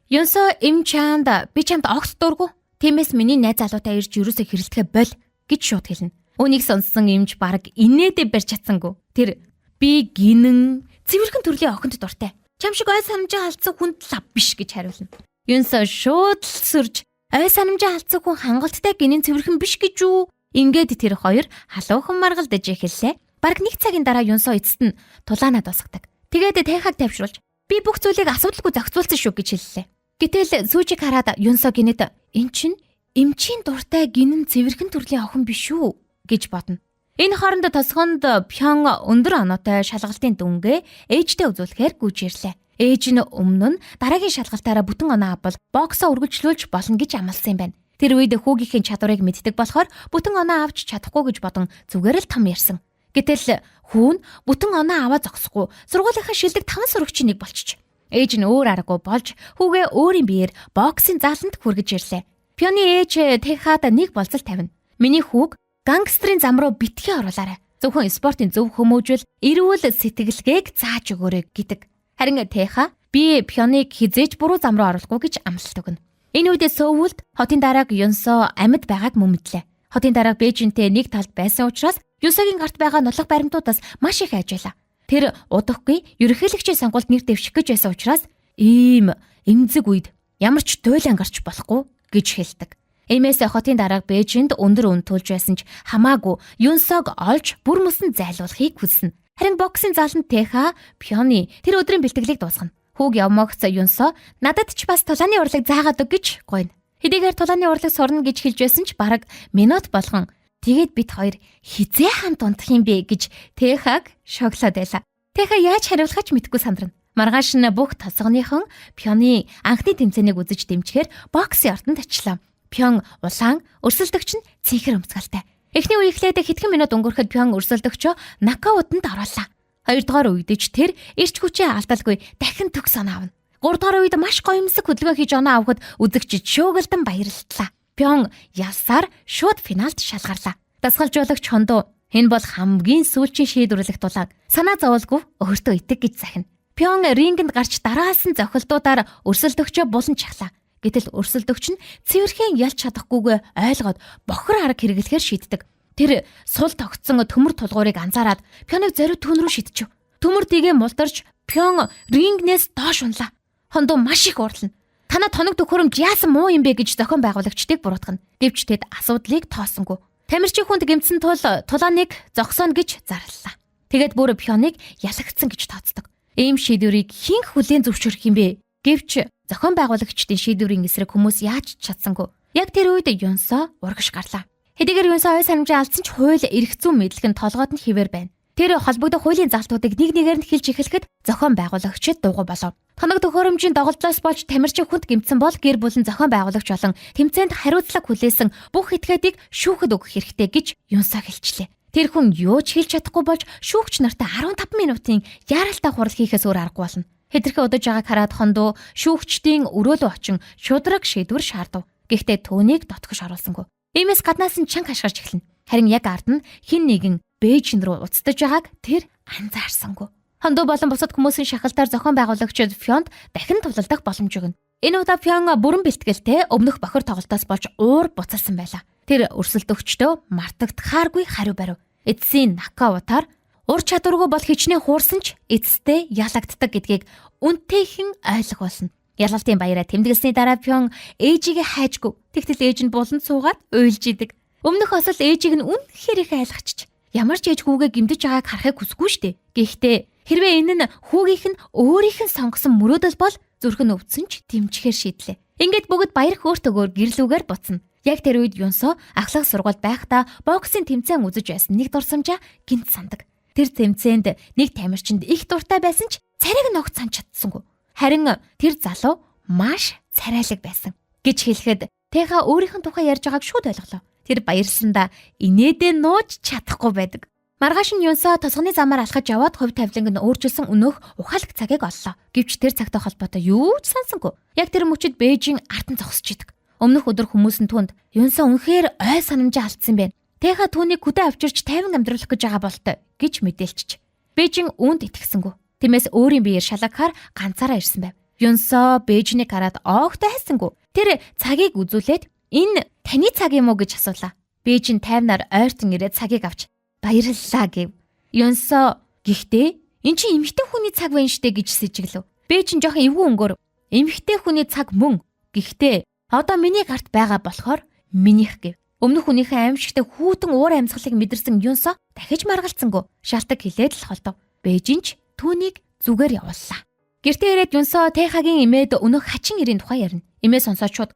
Speaker 1: Юнсо эмчаанд би чамд огт дургу. Тиймээс миний найз залуутай ирж юусоо хэрэлдэхэ боль гэж шууд хэлнэ. Үүнийг сонссон эмч баг инээдэ барьж чадсангүй. Тэр би гинэн цэвэрхэн төрлийн охинд дуртай. Чам шиг ой санамжаа алдсан хүнд лав биш гэж хариулна. Юнсо шууд сөрж ой санамжаа алдсан хүн хангалттай гинэн цэвэрхэн биш гэж үү? Ингээд тэр хоёр халуухан маргалдаж эхэллээ. Бараг нэг цагийн дараа Юнсо эцэст нь тулаанаа дуусгадаг. Тэгээд Тэхаг тавьшруулж би бүх зүйлийг асуудалгүй зохицуулсан шүү гэж хэллээ. Гэтэл сүүжиг хараад Юнсо гинэд эн чин эмчийн дуртай гинэн цэвэрхэн төрлийн охин биш үү гэж бодно. Энэ хооронд тосгонд Пён өндөр оноотой шалгалтын дүнгээ ээжтэй үзүүлэхээр гүйж ирлээ. Ээж нь өмнө нь дараагийн шалгалтаараа бүтэн оноо авбал боксоо үргэлжлүүлж болно гэж амласан юм байна. Тэр үед хүүгийнхээ чадварыг мэддэг болохоор бүтэн оноо авч чадахгүй гэж бодон зүгээр л том ярьсан. Гэтэл хүүн бүтэн оноо аваа зогсохгүй сургуулийнхаа шилдэг 5 сурагчийн нэг болчих. Ээж нь өөр аргагүй болж хүүгээ өөрийн биеэр боксын зааланд хүргэж ирлээ. Пёны ээж Тэхад нэг болцол тавина. Миний хүүг гангстрийн зам руу битгий оруулаарай. Зөвхөн спортын зөв хүмүүжил, эрүүл сэтгэлгээг зааж өгөөрэй гэдэг. Харин Тэха би Пёныг хизээж буруу зам руу оруулахгүй гэж амлалт өгнө. Энэ үедээ Сөүлд хотын дарааг Юнсо амьд байгааг мөн мэдлээ. Хотын дарааг Бээжинтэй нэг талд байсан учраас Юнсогийн гарт байгаа нулах баримтуудаас маш их айжуулаа. Тэр удахгүй ерөнхийлөгчийн сонгуульд нэр дэвших гэж байсан учраас ийм эмзэг үед ямар ч туйлан гарч болохгүй гэж хэлдэг. Иймээс хотын дарааг Бээжинд өндөр үн төлж байсан ч хамаагүй Юнсог олж бүр мөсөн зайлуулахыг хүснэ. Харин боксын зааланд Тэха Пёны тэр өдрийн бэлтгэлийг дуусгана. Хүүг явмагц Юнсо надад ч бас тулааны урлаг заагаад өг гэж гуйна. Хэдийгээр тулааны урлаг сурна гэж хэлж байсан ч бараг минут болгон тэгээд бид хоёр хизээ хамт унтах юм бэ гэж Тэхаг шоглоод байлаа. Тэха яаж хариулахаа ч мэдэхгүй сандрна. Маргааш нь бүх тосгоныхон Пёны анхны тэмцээнийг үзэж дэмжихээр боксын ортонд очлоо. Пён улаан, өрсөлдөгч нь цэнхэр өмсгөлтэй. Эхний үе эхлээд хэдхэн минут өнгөрөхөд Пён өрсөлдөгчөө нокаутанд оруулаа. Хоёрдугаар үедж тэр эрч хүчээ алдалгүй дахин төгс оноо авна. Гуравдугаар үед маш гоёмсог хөдөлгөөн хийж оноо авахд үзэгчид шуугилдан баярлалаа. Пён ялсаар шууд финалд шалгарлаа. Дасгалжуулагч Хондоо энэ бол хамгийн сүүлчийн шийдвэрлэх тулааг санаа зовоолгүй өөртөө итэг гэж захина. Пён рингенд гарч дараалсан зохилтуудаар өрсөлдөгчөө булан чахлаа. Гэтэл өрсөлдөгч нь цэвэрхэн ялж чадахгүйгээ ойлгоод бохор арга хэрэглэхээр шийддэг. Тэр сул тогтсон төмөр тулгуурыг анзаараад Пёныг зориуд түүн рүү шидчихв. Төмөр дэгээ мулдарч Пён рингнээс доош унлаа. Хондоо маш их уурлана. Танаа тоног төхөөрөмж яасан муу юм бэ гэж зохион байгуулагчдыг буруутгана. Гэвч тэд асуудлыг тоосонгүй. Тамирчин хүнд гэмтсэн тул тулааныг зогсооно гэж зарлалаа. Тэгээд бүр Пёныг ялагдсан гэж тооцдог. Ийм шийдвэрийг хэн хүлээн зөвшөөрөх юм бэ? Гэвч зохион байгуулагчдын шийдвэрийн эсрэг хүмүүс яаж чадсангүй. Яг тэр үед Юнсо урагш гарлаа. Хэдийгээр Юнсо ой санамжаа алдсан ч хууль эрх зүйн мэдлэг нь толгойд нь хിവэр байна. Тэр холбогдох хуулийн залтуудыг нэг нэгээр нь хэлж эхлэхэд зохион байгуулагчид дуугүй болов. Тоног төхөөрөмжийн доголдолоос болж тамирчин хүнд гэмтсэн бол гэр бүлэн зохион байгуулагч болон тэмцээнд хариуцлага хүлээсэн бүх этгээдийг шүүхэд өгөх хэрэгтэй гэж Юнсо хэлчихлээ. Тэр хүн юу ч хэлж чадахгүй болж шүүгч нартай 15 минутын яаралтай хурал хийхээс өөр аргагүй болно. Хэтэрхий удаж байгааг хараад хондоо шүүгчдийн өрөөлөө очин шудраг шийдвэр шаардав. Гэхдээ түүнийг дотгош оруулсангүй. Иймээс гаднаас нь чанга хашгирч эхэлнэ. Харин яг ард нь хэн нэгэн Бээжин рүү уцтаж байгааг тэр анзаарсангүй. Хондоо болон бусад хүмүүсийн шахалтаар зохион байгуулагчид Фёнд дахин тулалдах боломж өгнө. Энэ удаа Фён бүрэн бэлтгэлтэй өмнөх бохир тоглолтоос болж уур буцалсан байлаа. Тэр өрсөлдөгчдөө мартагдахааргүй хариу барив. Эцсийн нокаутаар ур чадваргүй бол хичнээн хуурсан ч эцэстээ ялагддаг гэдгийг үнтэйхэн ойлгуулна. Ялалтын баяраа тэмдэглэсний дараа Фён ээжигээ хайжгүй. Тэгтэл ээж нь буланд суугаад уйлж идэг. Өмнөх осол ээжийг нь үнэхээр их айлгачиж ямар ч ээж хүүгээ гэмтэж байгааг харахыг хүсгүй штэ. Гэхдээ хэрвээ энэ нь хүүгийнх нь өөрийнх нь сонгосон мөрөөдөл бол зүрх нь өвдсөн ч дэмжихээр шийдлээ. Ингээд бүгд баяр хөөртөгөөр гэрлүүгээр буцна. Яг тэр үед Юнсо ахлах сургуульд байхдаа боксын тэмцээн үзэж байсан нэг дурсамжаа гинт сандаг. Тэр тэмцээнд нэг тамирчинд их дуртай байсан ч царайг ногт санаж чадсангүй. Харин тэр залуу маш царайлаг байсан гэж хэлэхэд Тэха өөрийнх нь тухай ярьж байгааг шууд ойлголоо. Тэр баярлсандаа инээдээ нууж чадахгүй байдаг. Маргааш нь Юнсо тосгоны замаар алхаж яваад хувь тавиланг нь өөрчилсөн өнөөх ухаалаг цагийг оллоо. Гэвч тэр цагтай холбоотой юу ч сансангүй. Яг тэр мөчид Бээжин артан зогсож идэг. Өмнөх өдөр хүмүүс нь түнд Юнсо үнэхээр ой санамжаа алдсан байна. Тэха түүнийг хүдэ авчирч тайван амьдруулах гэж байгаа болтой гэж мэдээлчих. Бээжин үүнд итгэсэнгүй. Тиймээс өөрийн биеэр шалгахаар ганцаараа ирсэн байв. Юнсо Бээжинийг хараад оогтой хайсангүй. Тэр цагийг үзүүлээд энэ таны цаг юм уу гэж асуулаа. Бээжин тайвнаар ойртон ирээд цагийг авч баярлалаа гэв. Юнсо гэхдээ эн чинь эмэгтэй хүний цаг байна штэ гэж сэжиглэв. Бээжин жоохон эвгүй өнгөөр эмэгтэй хүний цаг мөн. Гэхдээ одоо миний гарт байгаа болохоор минийх гэв. Өмнөх хүнийхээ аимшигтай хүүтэн уур амьсгалыг мэдэрсэн Юнсо дахиж маргалцсангүй. Шалтак хилээд л холдов. Бээжин ч түүнийг зүгээр явууллаа. Гэртээ ирээд Юнсо Тэхагийн эмээд өнөөх хачин ирийн тухай ярина. Эмээ сонсоод шууд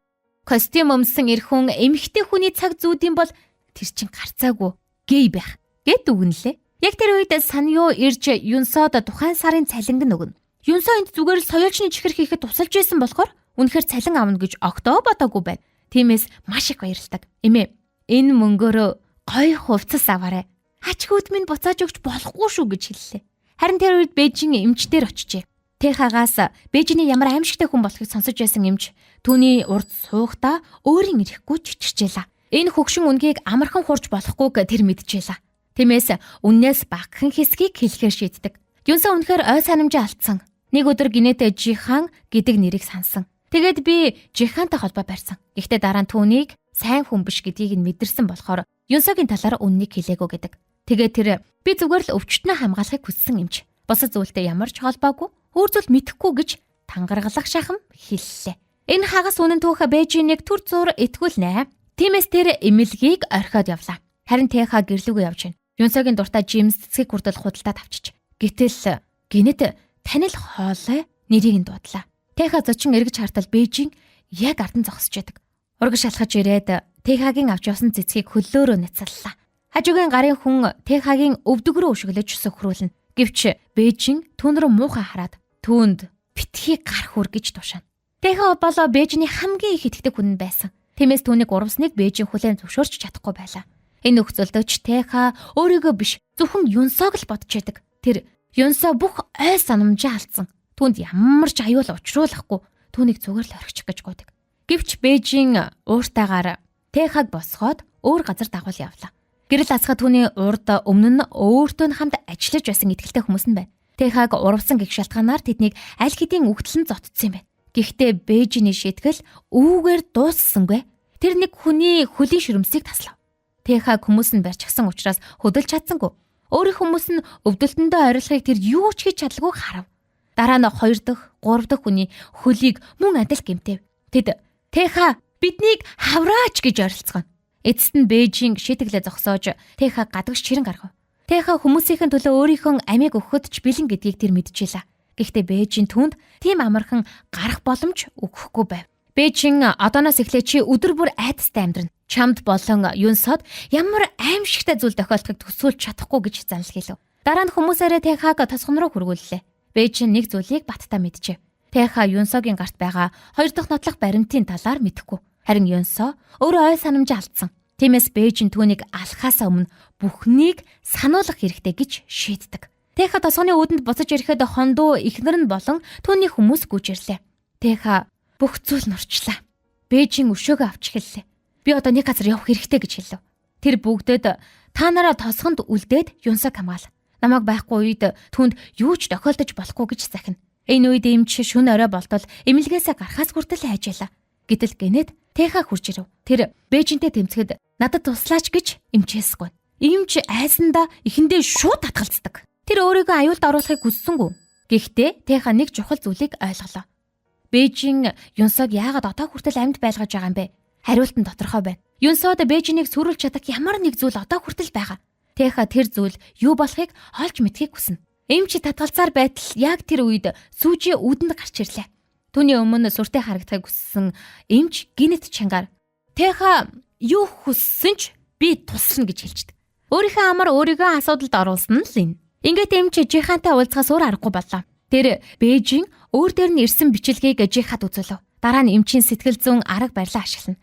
Speaker 1: костюм өмсөн эр хүн эмэгтэй хүний цаг зүүдийн бол тэр чин гарцаагүй гей байх гэд үгнэлээ. Яг тэр үед Саньё ирж Юнсод тухайн сарын цалинг нөгнө. Юнсо энд зүгээр соёлчны чихэр хийхэд тусалж байсан болохоор үнэхээр цалин авна гэж огтоо бодоогүй байна. Тиймээс маш их баярлдаг. Эмээ энэ мөнгөөрөө гоё хувцас аваарай. Хачгууд минь буцааж өгч болохгүй шүү гэж хэллээ. Харин тэр үед Бээжин эмчдэр очижээ. Тэхагаас Бээжиний ямар аимшигтай хүн болохыг сонсож байсан эмч түүний урд суухдаа өөрийн ирэхгүй чичирчээлаа. Энэ хөгшин үнгийг амархан хурж болохгүйг тэр мэдчихлээ. Тиймээс үннээс багахан хэсгийг хэлэхээр шийддэг. Юнсо үнэхээр ой санамжаа алдсан. Нэг өдөр гинэтэ Жихан гэдэг нэрийг сансан. Тэгээд би Жихантай холбоо барьсан. Гэхдээ дараа нь түүнийг сайн хүн биш гэдгийг нь мэдэрсэн болохоор Юнсогийн талаар үннийг хэлээгөө гэдэг. Тэгээд тэр би зүгээр л өвчтнөө хамгаалахыг хүссэн эмч. Босод зүйлтэй ямар ч холбоогүй, өөр зүйл мэдэхгүй гэж тангаргалах шахам хэллээ. Энэ хагас үнэн түүх Бээжинийг түр зур итгүүлнэ. Тиймээс тэр эмэлгийг орхиод явлаа. Харин Тэха гэрлүүгөө явж байна. Юнсогийн дуртай Джеймс цэцгийг хүртэл худалдаад авчиж. Гэтэл гинэт танил хоолой нэрийг нь дуудлаа. Тэха зочин эргэж хартал Бээжин яг ардан зогсож байдаг. Урагш шалхаж ирээд Тэхагийн авч явсан цэцгийг хөлөөрөө няцаллаа. Хажуугийн гарын хүн Тэхагийн өвдөг рүү өшөглөж сөхрүүлнэ. Гэвч Бээжин түүн рүү муухай хараад түүнд битгий гар хүргэж тушаана. Тэха болоо Бээжиний хамгийн их итгэдэг хүн байсан. Тиймээс түүнийг урвсныг Бээжин хүлээн зөвшөөрч чадахгүй байлаа. Энэ нөхцөлдөөч Тэха өөрийгөө биш зөвхөн Юнсог л бодож байдаг. Тэр Юнсо бүх ой санамжаа алдсан. Түүнд ямар ч аюул учруулахгүй түүнийг зүгээр л орхичих гэж гуйдаг. Гэвч Бээжин ууртайгаар Тэхаг босгоод өөр газар дагуул явлаа. Гэрэл асгаа түүний урд өмнө нь өөртөө хамт ажиллаж байсан итгэлтэй хүмүүс нь байна. Тэхаг урвсан гэх шалтгаанаар тэднийг аль хэдийн үгтлэн зодтсон юм байна. Гэхдээ Бээжиний шийтгэл үүгээр дууссангүй. Тэр нэг хүний хөлийн ширэмсийг таслав. Тэхаг хүмүүс нь барьчихсан учраас хөдөлж чадсангүй. Өөрийн хүмүүс нь өвдөлтөндөө орилохыг тэр юу ч хийж чадлагүй харав. Дараа нь 2 дахь, 3 дахь хүний хөлийг мөн адил гэмтээв. Тэд Тэха биднийг хавраач гэж оролцгоно. Эцэст нь Бээжин шийтгэлээ зогсоож Тэхаг гадагш чирэн гаргав. Тэха хүмүүсийн төлөө өөрийнхөө амийг өгөхөд ч бэлэн гэдгийг тэр мэдчихлээ. Гэхдээ Бээжин түүнд тийм амархан гарах боломж өгөхгүй байв. Бээжин одооноос эхлээ чи өдөр бүр айдастай амьдрна. Чамд болон Юнсод ямар аимшигтай зүйл тохиолдохыг төсөөлж чадахгүй гэж занл хэлв. Дараа нь хүмүүсээрээ Тэхаг тосгон руу хөргүүллээ. Бэйжин нэг зүйлийг баттаа мэджээ. Тэха Юнсогийн гарт байгаа 2 дахь нотлох баримтын талаар мэдэхгүй. Харин Юнсо өөрөө ой санамж алдсан. Тиймээс Бэйжин түүнийг алхахаас өмнө бүхнийг сануулгах хэрэгтэй гэж шийддэг. Тэха тосгоны үүдэнд буцаж ирэхэд хондоо ихнэр нь болон түүний хүмүүс гүйж ирлээ. Тэха бүх зүйл нурчлаа. Бэйжин өшөөгөө авч эхэллээ. Би одоо нэг газар явах хэрэгтэй гэж хэлв. Тэр бүгдэд та нараа тосгонд үлдээд Юнсог хамгаал. Намайг байхгүй үед түүнд юу ч тохиолдож болохгүй гэж захина. Энэ үед эмч шүн орой болтол эмнэлгээсээ гарахаас хүртэл хайжаалаа. Гэтэл гэнэт Тэха хурж ирэв. Тэр Бэйжинтэй тэмцэхэд надад туслаач гэж эмчээсгүй. Эмч айсандаа ихэндээ шууд татгалздаг. Тэр өөрийгөө аюулд оруулахыг хүссэнгүй. Гэхдээ Тэха нэг чухал зүйлийг ойлголоо. Бэйжин Юнсог яагаад одоо хүртэл амьд байлгаж байгаа юм бэ? Хариулт нь тодорхой байна. Юнсод Бэйжинийг сүрүүлж чадах ямар нэг зүйл одоо хүртэл байгаа. Тэха тэр зүйл юу болохыг олж мэдхийг хүснэ. Эмч татгалзаар байтал яг тэр үед сүүжийн үүдэнд гарч ирлээ. Түүний өмнө сүртэй харагдахыг хүссэн эмч гинэт чангаар Тэха юу хүссэн ч би тусна гэж хэлждэг. Өөрийнхөө амар өөрийгөө асуудалд оруулсан нь л энэ. Ингээд эмч Жихантай уулзахаас өөр аргагүй боллоо. Тэр Бэйжин өөр дээр нь ирсэн бичлэгийг Жихад үзүүлв. Дараа нь эмчийн сэтгэл зүйн арга барилаа ашиглана.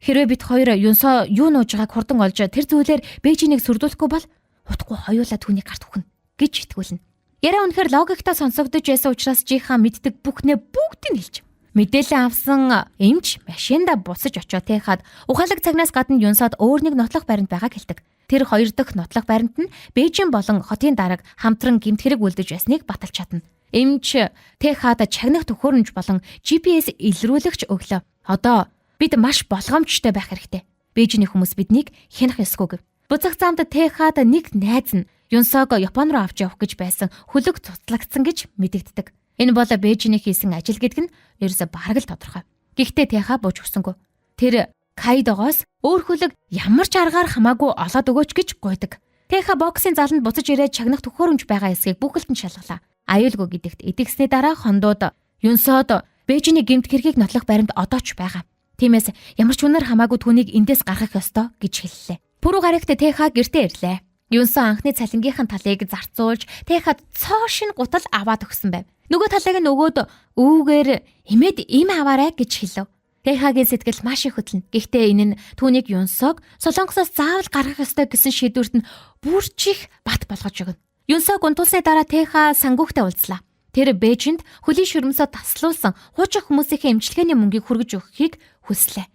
Speaker 1: Хэрвээ бид хоёр Юнсо юу нууж байгааг хурдан олж тэр зүйлээр Бэйжинийг сүрдүүлэхгүй бол утгагүй хоёулаа түүний гарт үхнэ гэж итгүүлнэ. Яриа үнэхээр логиктой сонсогдож байсан учраас Жихан мэддэг бүхнээ бүгдийг хэлж. Мэдээлэл авсан эмч машинда буцаж очиод Тэхад ухаалаг цагнаас гадна Юнсод өөр нэг нотлох баримт байгааг хэлдэг. Тэр 2 дахь нотлох баримт нь Бэйжин болон хотын дарга хамтран гэмт хэрэг үлдэж байсныг баталж чадна. Эмч Тэхад чагнах төхөөрөмж болон GPS илрүүлэгч өглөө. Одоо бид маш болгоомжтой байх хэрэгтэй. Бэйжиний хүмүүс биднийг хянах ёсгүй гэв. Буцах замд Тэхад нэг найз нь Юнсог Япон руу авч явах гэж байсан хөлөг цуцлагдсан гэж мэдэгддэг. Энэ бол Бэйжиний хийсэн ажил гэдэг нь ерөөсө бараг л тодорхой. Гэхдээ Тэха бууж өгсөнгүй. Тэр Кайдогоос өөр хөлөг ямар ч аргаар хамаагүй олоод өгөөч гэж гуйдаг. Тэха боксын заланд буцаж ирээд чагнах төхөөрөмж байгаа эсгийг бүхэлд нь шалгалаа. Аюулгүй гэдэгт итгэсний дараа хондууд Юнсод Бэйжиний гэмт хэргийг нотлох баримт одоо ч байгаа. Тиймээс ямар ч үнээр хамаагүй түүнийг эндээс гаргах ёстой гэж хэллээ. Пүрэв гарагт Тэха гэртээ ирлээ. Юнсо анхны цалингийнхан талыг зарцуулж Тэхад цоо шин гутал аваад өгсөн байв. Нөгөө талыг нь өгөөд үүгээр имэд им аваарай гэж хэлв. Тэхагийн сэтгэл маш их хөдлөн. Гэхдээ энэ нь түүнийг Юнсог Солонгосоос заавал гаргах ёстой гэсэн шийдвэрт нь бүрчих бат болгож өгнө. Юнсог унтуулсны дараа Тэха сангүүгтэй уулзлаа. Тэр Бэйжинд хөлийн шүрмсөд таслуулсан хуучин хүмүүсийн эмчилгээний мөнгийг хүргэж өгөхийг хүслээ.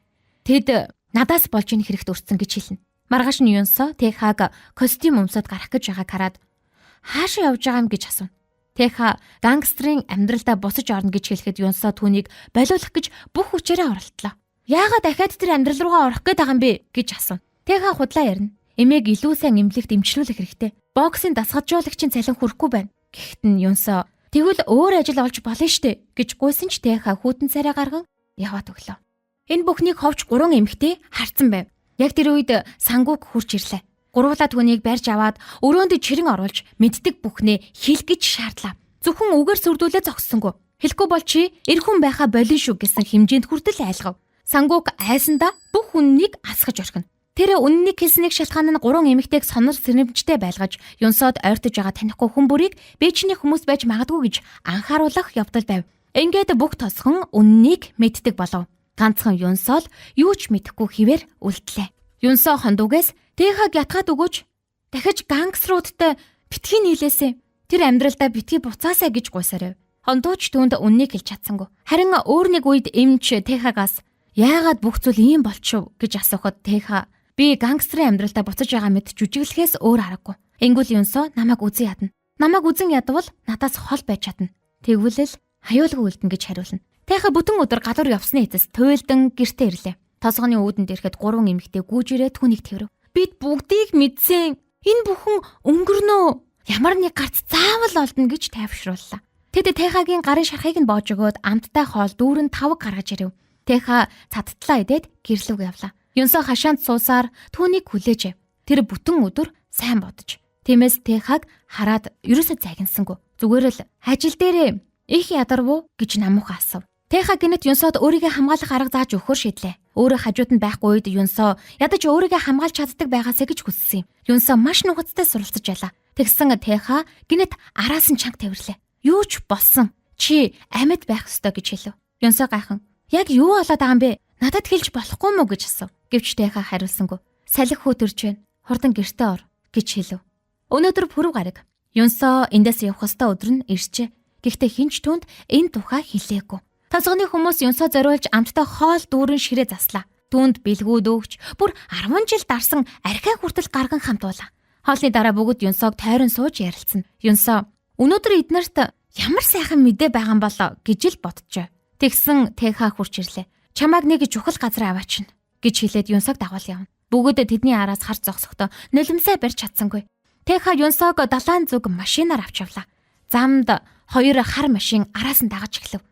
Speaker 1: Тэд надаас болж ийн хэрэгт өртсөн гэж хэлнэ. Маргааш нь Юнсо Тэхаг костюм өмсөд гарах гэж байгааг хараад хаашаа явж байгаа юм гэж асуув. Тэха гангстрын амьдралдаа босож орно гэж хэлэхэд Юнсо түүнийг болиулах гэж бүх хүчээрээ оролдлоо. Яагаад дахиад тэр амьдрал руугаа орох гээд байгаа юм бэ гэж асуув. Тэха худлаа ярина. Эмээг илүү сайн эмнэлэгт эмчлүүлэх хэрэгтэй. Боксын дасгалжуулагчийн цалин хүрэхгүй байна. Гэхдээ Юнсо тэгвэл өөр ажил олж болно штэ гэж гуйсан ч Тэха хүүтэн царай гарган яваад өглөө. Энэ бүхнийг ховч 3 эмэгтэй харцсан байв. Яг тэр үед сангууг хурж ирлээ. Гурвуулаа түүнийг барьж аваад өрөөнд чирэн оруулж мэддэг бүхнээ хэл гэж шаардлаа. Зөвхөн үгээр сүрдүүлээ зогссонгүй. Хэлэхгүй бол чи эр хүн байхаа болин шүү гэсэн хэмжээнд хүртэл айлгав. Сангууг айсандаа бүх үннийг асгаж орхино. Тэр үннийг хэлснийг шалтгаан нь 3 эмэгтэйг сонор сэрэмжтэй байлгаж Юнсод ойртож байгаа танихгүй хүн бүрийг Бэйжиний хүмүүс байж магадгүй гэж анхааруулах явдал байв. Ингээд бүх тосгон үннийг мэддэг болов. Ганцхан Юнсо л юу ч мэдэхгүй хിവэр үлдлээ. Юнсо хондуугээс Тэхаг ятгаад өгөөч. Дахиж гангсруудтай битгий нийлээсэ. Тэр амьдралдаа битгий буцаасаа гэж гуйсарав. Хондууч түүнд үннийг хэлж чадсангүй. Харин өөр нэг үед эмч Тэхагаас яагаад бүх зүйл ийм болчихв гэж асуухад Тэха би гангстрын амьдралдаа буцаж байгаа мэд жүжиглэхээс өөр аргагүй. Энгүүл Юнсо намайг үзэн ядна. Намайг үзэн ядвал надаас хол байж чадна. Тэгвэл аюулгүй үлдэн гэж хариулна. Тэха бүтэн өдөр галуур явсны эцэс туйлдан гэртээ ирлээ. Тосгоны үүдэнд ирэхэд 3 эмэгтэй гүйж ирээд түүнийг тэрв. Бид бүгдийг мэдсэн. Энэ бүхэн өнгөрнөө. Ямар нэг гарц заавал олдно гэж тайвшрууллаа. Тэд Тэхагийн гарын шархыг нь боож өгөөд амттай хоол дүүрэн тавг гаргаж ирэв. Тэха цадтлаа идээд гэрлүүг явлаа. Юнсо хашаанд суусаар түүнийг хүлээж. Тэр бүтэн өдөр сайн бодож. Тиймээс Тэхаг хараад ерөөсөө загинсангүй. Зүгээр л ажил дээрээ их ядарвуу гэж намуухан асуув. Тэха гинэт Юнсод өөрийгөө хамгаалах арга зааж өгөхөр шийдлээ. Өөрөө хажууд нь байхгүй үед Юнсо ядаж өөрийгөө хамгаалж чаддаг байгаасаа гэж хүссэн юм. Юнсо маш нухацтай суралцж байлаа. Тэгсэн Тэха гинэт араас нь чанга тавирлаа. Юу ч болсон. Чи амьд байх ёстой гэж хэлв. Юнсо гайхан. Яг юу болоод байгаа юм бэ? Надад хэлж болохгүй мүү гэж асуув. Гэвч Тэха хариулсангүй. Салхи хүү төрж байна. Хурдан гэртээ ор гэж хэлв. Өнөөдөр пүрэв гараг. Юнсо эндээс явах ёстой өдөр нь ирчээ. Гэхдээ хинч түнд энэ тухай хэлээгүй. Тасганы хүмүүс Юнсо зориулж амттай хоол дүүрэн ширээ заслаа. Түүнд бэлгүүд өгч бүр 10 жил дарсан архиа хүртэл гарган хамтуулаа. Хоолны дараа бүгд Юнсог тойрон сууж ярилцсан. Юнсо өнөөдөр эднэрт ямар сайхан мэдээ байгаа юм болоо гэж л бодчихоо. Тэгсэн Тэха хурч ирлээ. Чамааг нэг чухал газар аваачна гэж хэлээд Юнсог дагуул явна. Бүгд тэдний араас харж зогсохдоо нулимсаа барьж чадсангүй. Тэха Юнсог далайн зүг машинаар авч явлаа. Замд 2 хар машин араас нь дагаж эхлэв.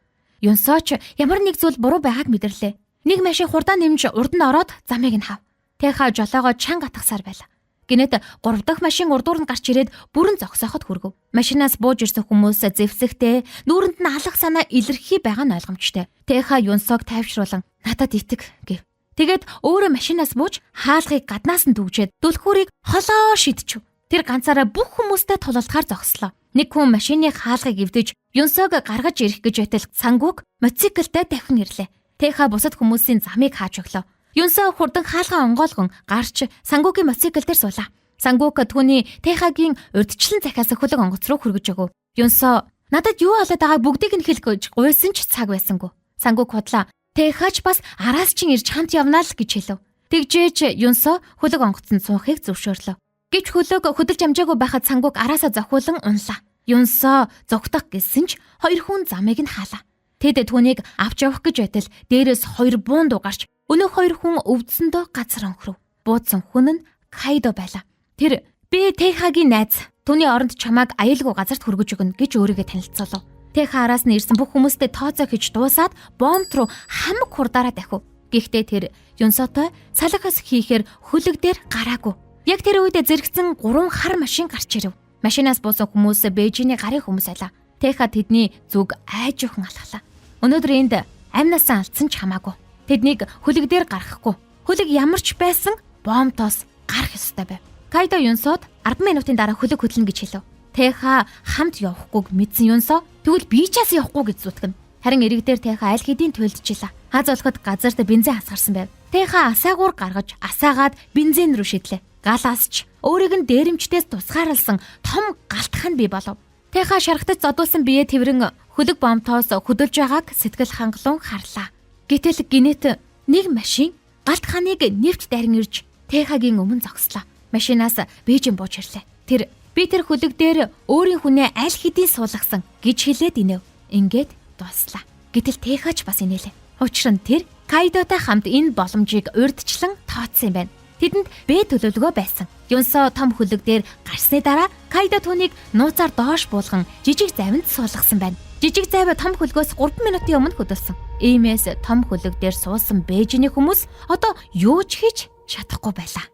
Speaker 1: Юнсоч ямар нэг зүйл буруу байгааг мэдэрлээ. Нэг машин хурдан нэмж урд нь ороод замыг нь хав. Тэха жолоогоо чанга атгасаар байлаа. Гинэт 3 дахь машин урдуур нь гарч ирээд бүрэн зогсооход хүргэв. Машинаас бууж ирсэн хүмүүс зэвсэгтэй, нүүрэнд нь алах санаа илэрхий байгаа нь ойлгомжтой. Тэха Юнсог тайвшруулан "Надад итэг" гэв. Тэгээд өөрөө машинаас бууж хаалгыг гаднаас нь дүүжээд дүлхүүрийг холоо шидчихв. Тэр ганцаараа бүх хүмүүстэй тулалдахаар зогслоо. Нэг хүн машины хаалгыг эвдэж Юнсог гаргаж ирэх гэж байтал Сангук мотоциклтэй дахин ирлээ. Тэха бусад хүмүүсийн замыг хааж өглөө. Юнсо хурдан хаалгаа онгойлгон гарч Сангукийн мотоцикл дээр суулаа. Сангук түүний Тэхагийн урдчлан захиас хөлөг онгоц руу хүргэж өгөв. Юнсо "Надад юу болоод байгааг бүгдийг нь хэл" гэж гуйсан ч цаг байсангүй. Сангук худлаа "Тэхач бас араас чин ирж хамт явнаа л" гэж хэлв. Тэгжээч Юнсо хөлөг онгоцонд суухыг зөвшөөрлөө. Гэвч хөлөг хөдөлж амжаагүй байхад Сангук араасаа зохиулан унлаа. Юнсо зогтох гэсэн ч 2 хүн замыг нь хаалаа. Тэд түүнийг авч явах гэж байтал дээрээс 2 буун дугарч өнөө 2 хүн өвдсөндөө газар өнхрөв. Буудсан хүн нь Кайдо байлаа. Тэр "Би Тэхагийн найз. Түүний оронд чамааг аюулгүй газарт хүргэж өгнө" гэж өөрийгөө танилцуулав. Тэха араас нь ирсэн бүх хүмүүстэй тооцоо хийж дуусаад бомб руу хамаг хурдаараа дахив. Гэхдээ тэр Юнсотой салхиас хийхээр хөлөг дээр гараагүй. Яг тэр үед зэрэгцэн 3 хар машин гарч ирэв. Машинаас буусан хүмүүс Бээжиний гарын хүмүүс байлаа. Тэха тэдний зүг айжуухан алхалаа. Өнөөдөр энд амнасаа алдсан ч хамаагүй. Тэднийг хөлөг дээр гаргахгүй. Хөлөг ямар ч байсан бомбтоос гарах ёстой байв. Кайдо Юнсод 10 минутын дараа хөлөг хөдлөн гэж хэлв. Тэха хамт явахгүйг мэдсэн Юнсо тэгвэл би ч бас явахгүй гэж зүтгэн. Харин эрэгдээр Тэха аль хэдийн туйлдчихлаа. Хаз болоход газарт бензин хасгарсан байв. Тэха асаагуур гаргаж асаагаад бензин рүү шидлээ. Галаасч өөрийг нь дээрэмчдээс тусгаарлсан том галтхан бий болов. Тэха шархтаж зодуулсан биеэ тэрэн хөлөг бомбтоос хөдөлж байгааг сэтгэл хангалуун харлаа. Гэтэл гинэт нэг машин галтханыг нэвт дарин ирж Тэхагийн өмнө зогслоо. Машинаас Бээжин бууж ирлээ. Тэр "Би тэр хөлөг дээр өөрийн хүнээ аль хэдийн суулгасан" гэж хэлээд инэв. Ингээд дуслаа. Гэтэл Тэхач бас инээлээ. Учир нь тэр Кайдотой хамт энэ боломжийг урьдчилан тооцсон юм байна. Тэдэнд Бэ төлөвлөгөө байсан. Юнсо том хөлөг дээр гарсны дараа Кайдо түүнийг нууцаар доош буулган жижиг завинд суулгасан байна. Жижиг завь том хөлгөөс 3 минутын өмнө хөдөлсөн. Иймээс том хөлөг дээр суусан Бээжиний хүмүүс одоо юу ч хийж чадахгүй байлаа.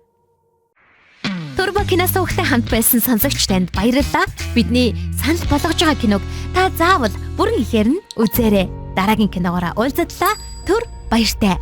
Speaker 1: Турбо киноос ухтай хамт байсан сонсогч танд баярлалаа. Бидний санал болгож байгаа киног та заавал бүрэн ихээр нь үзээрэй. Дараагийн киногоор уулзтлаа. Түр баяртай.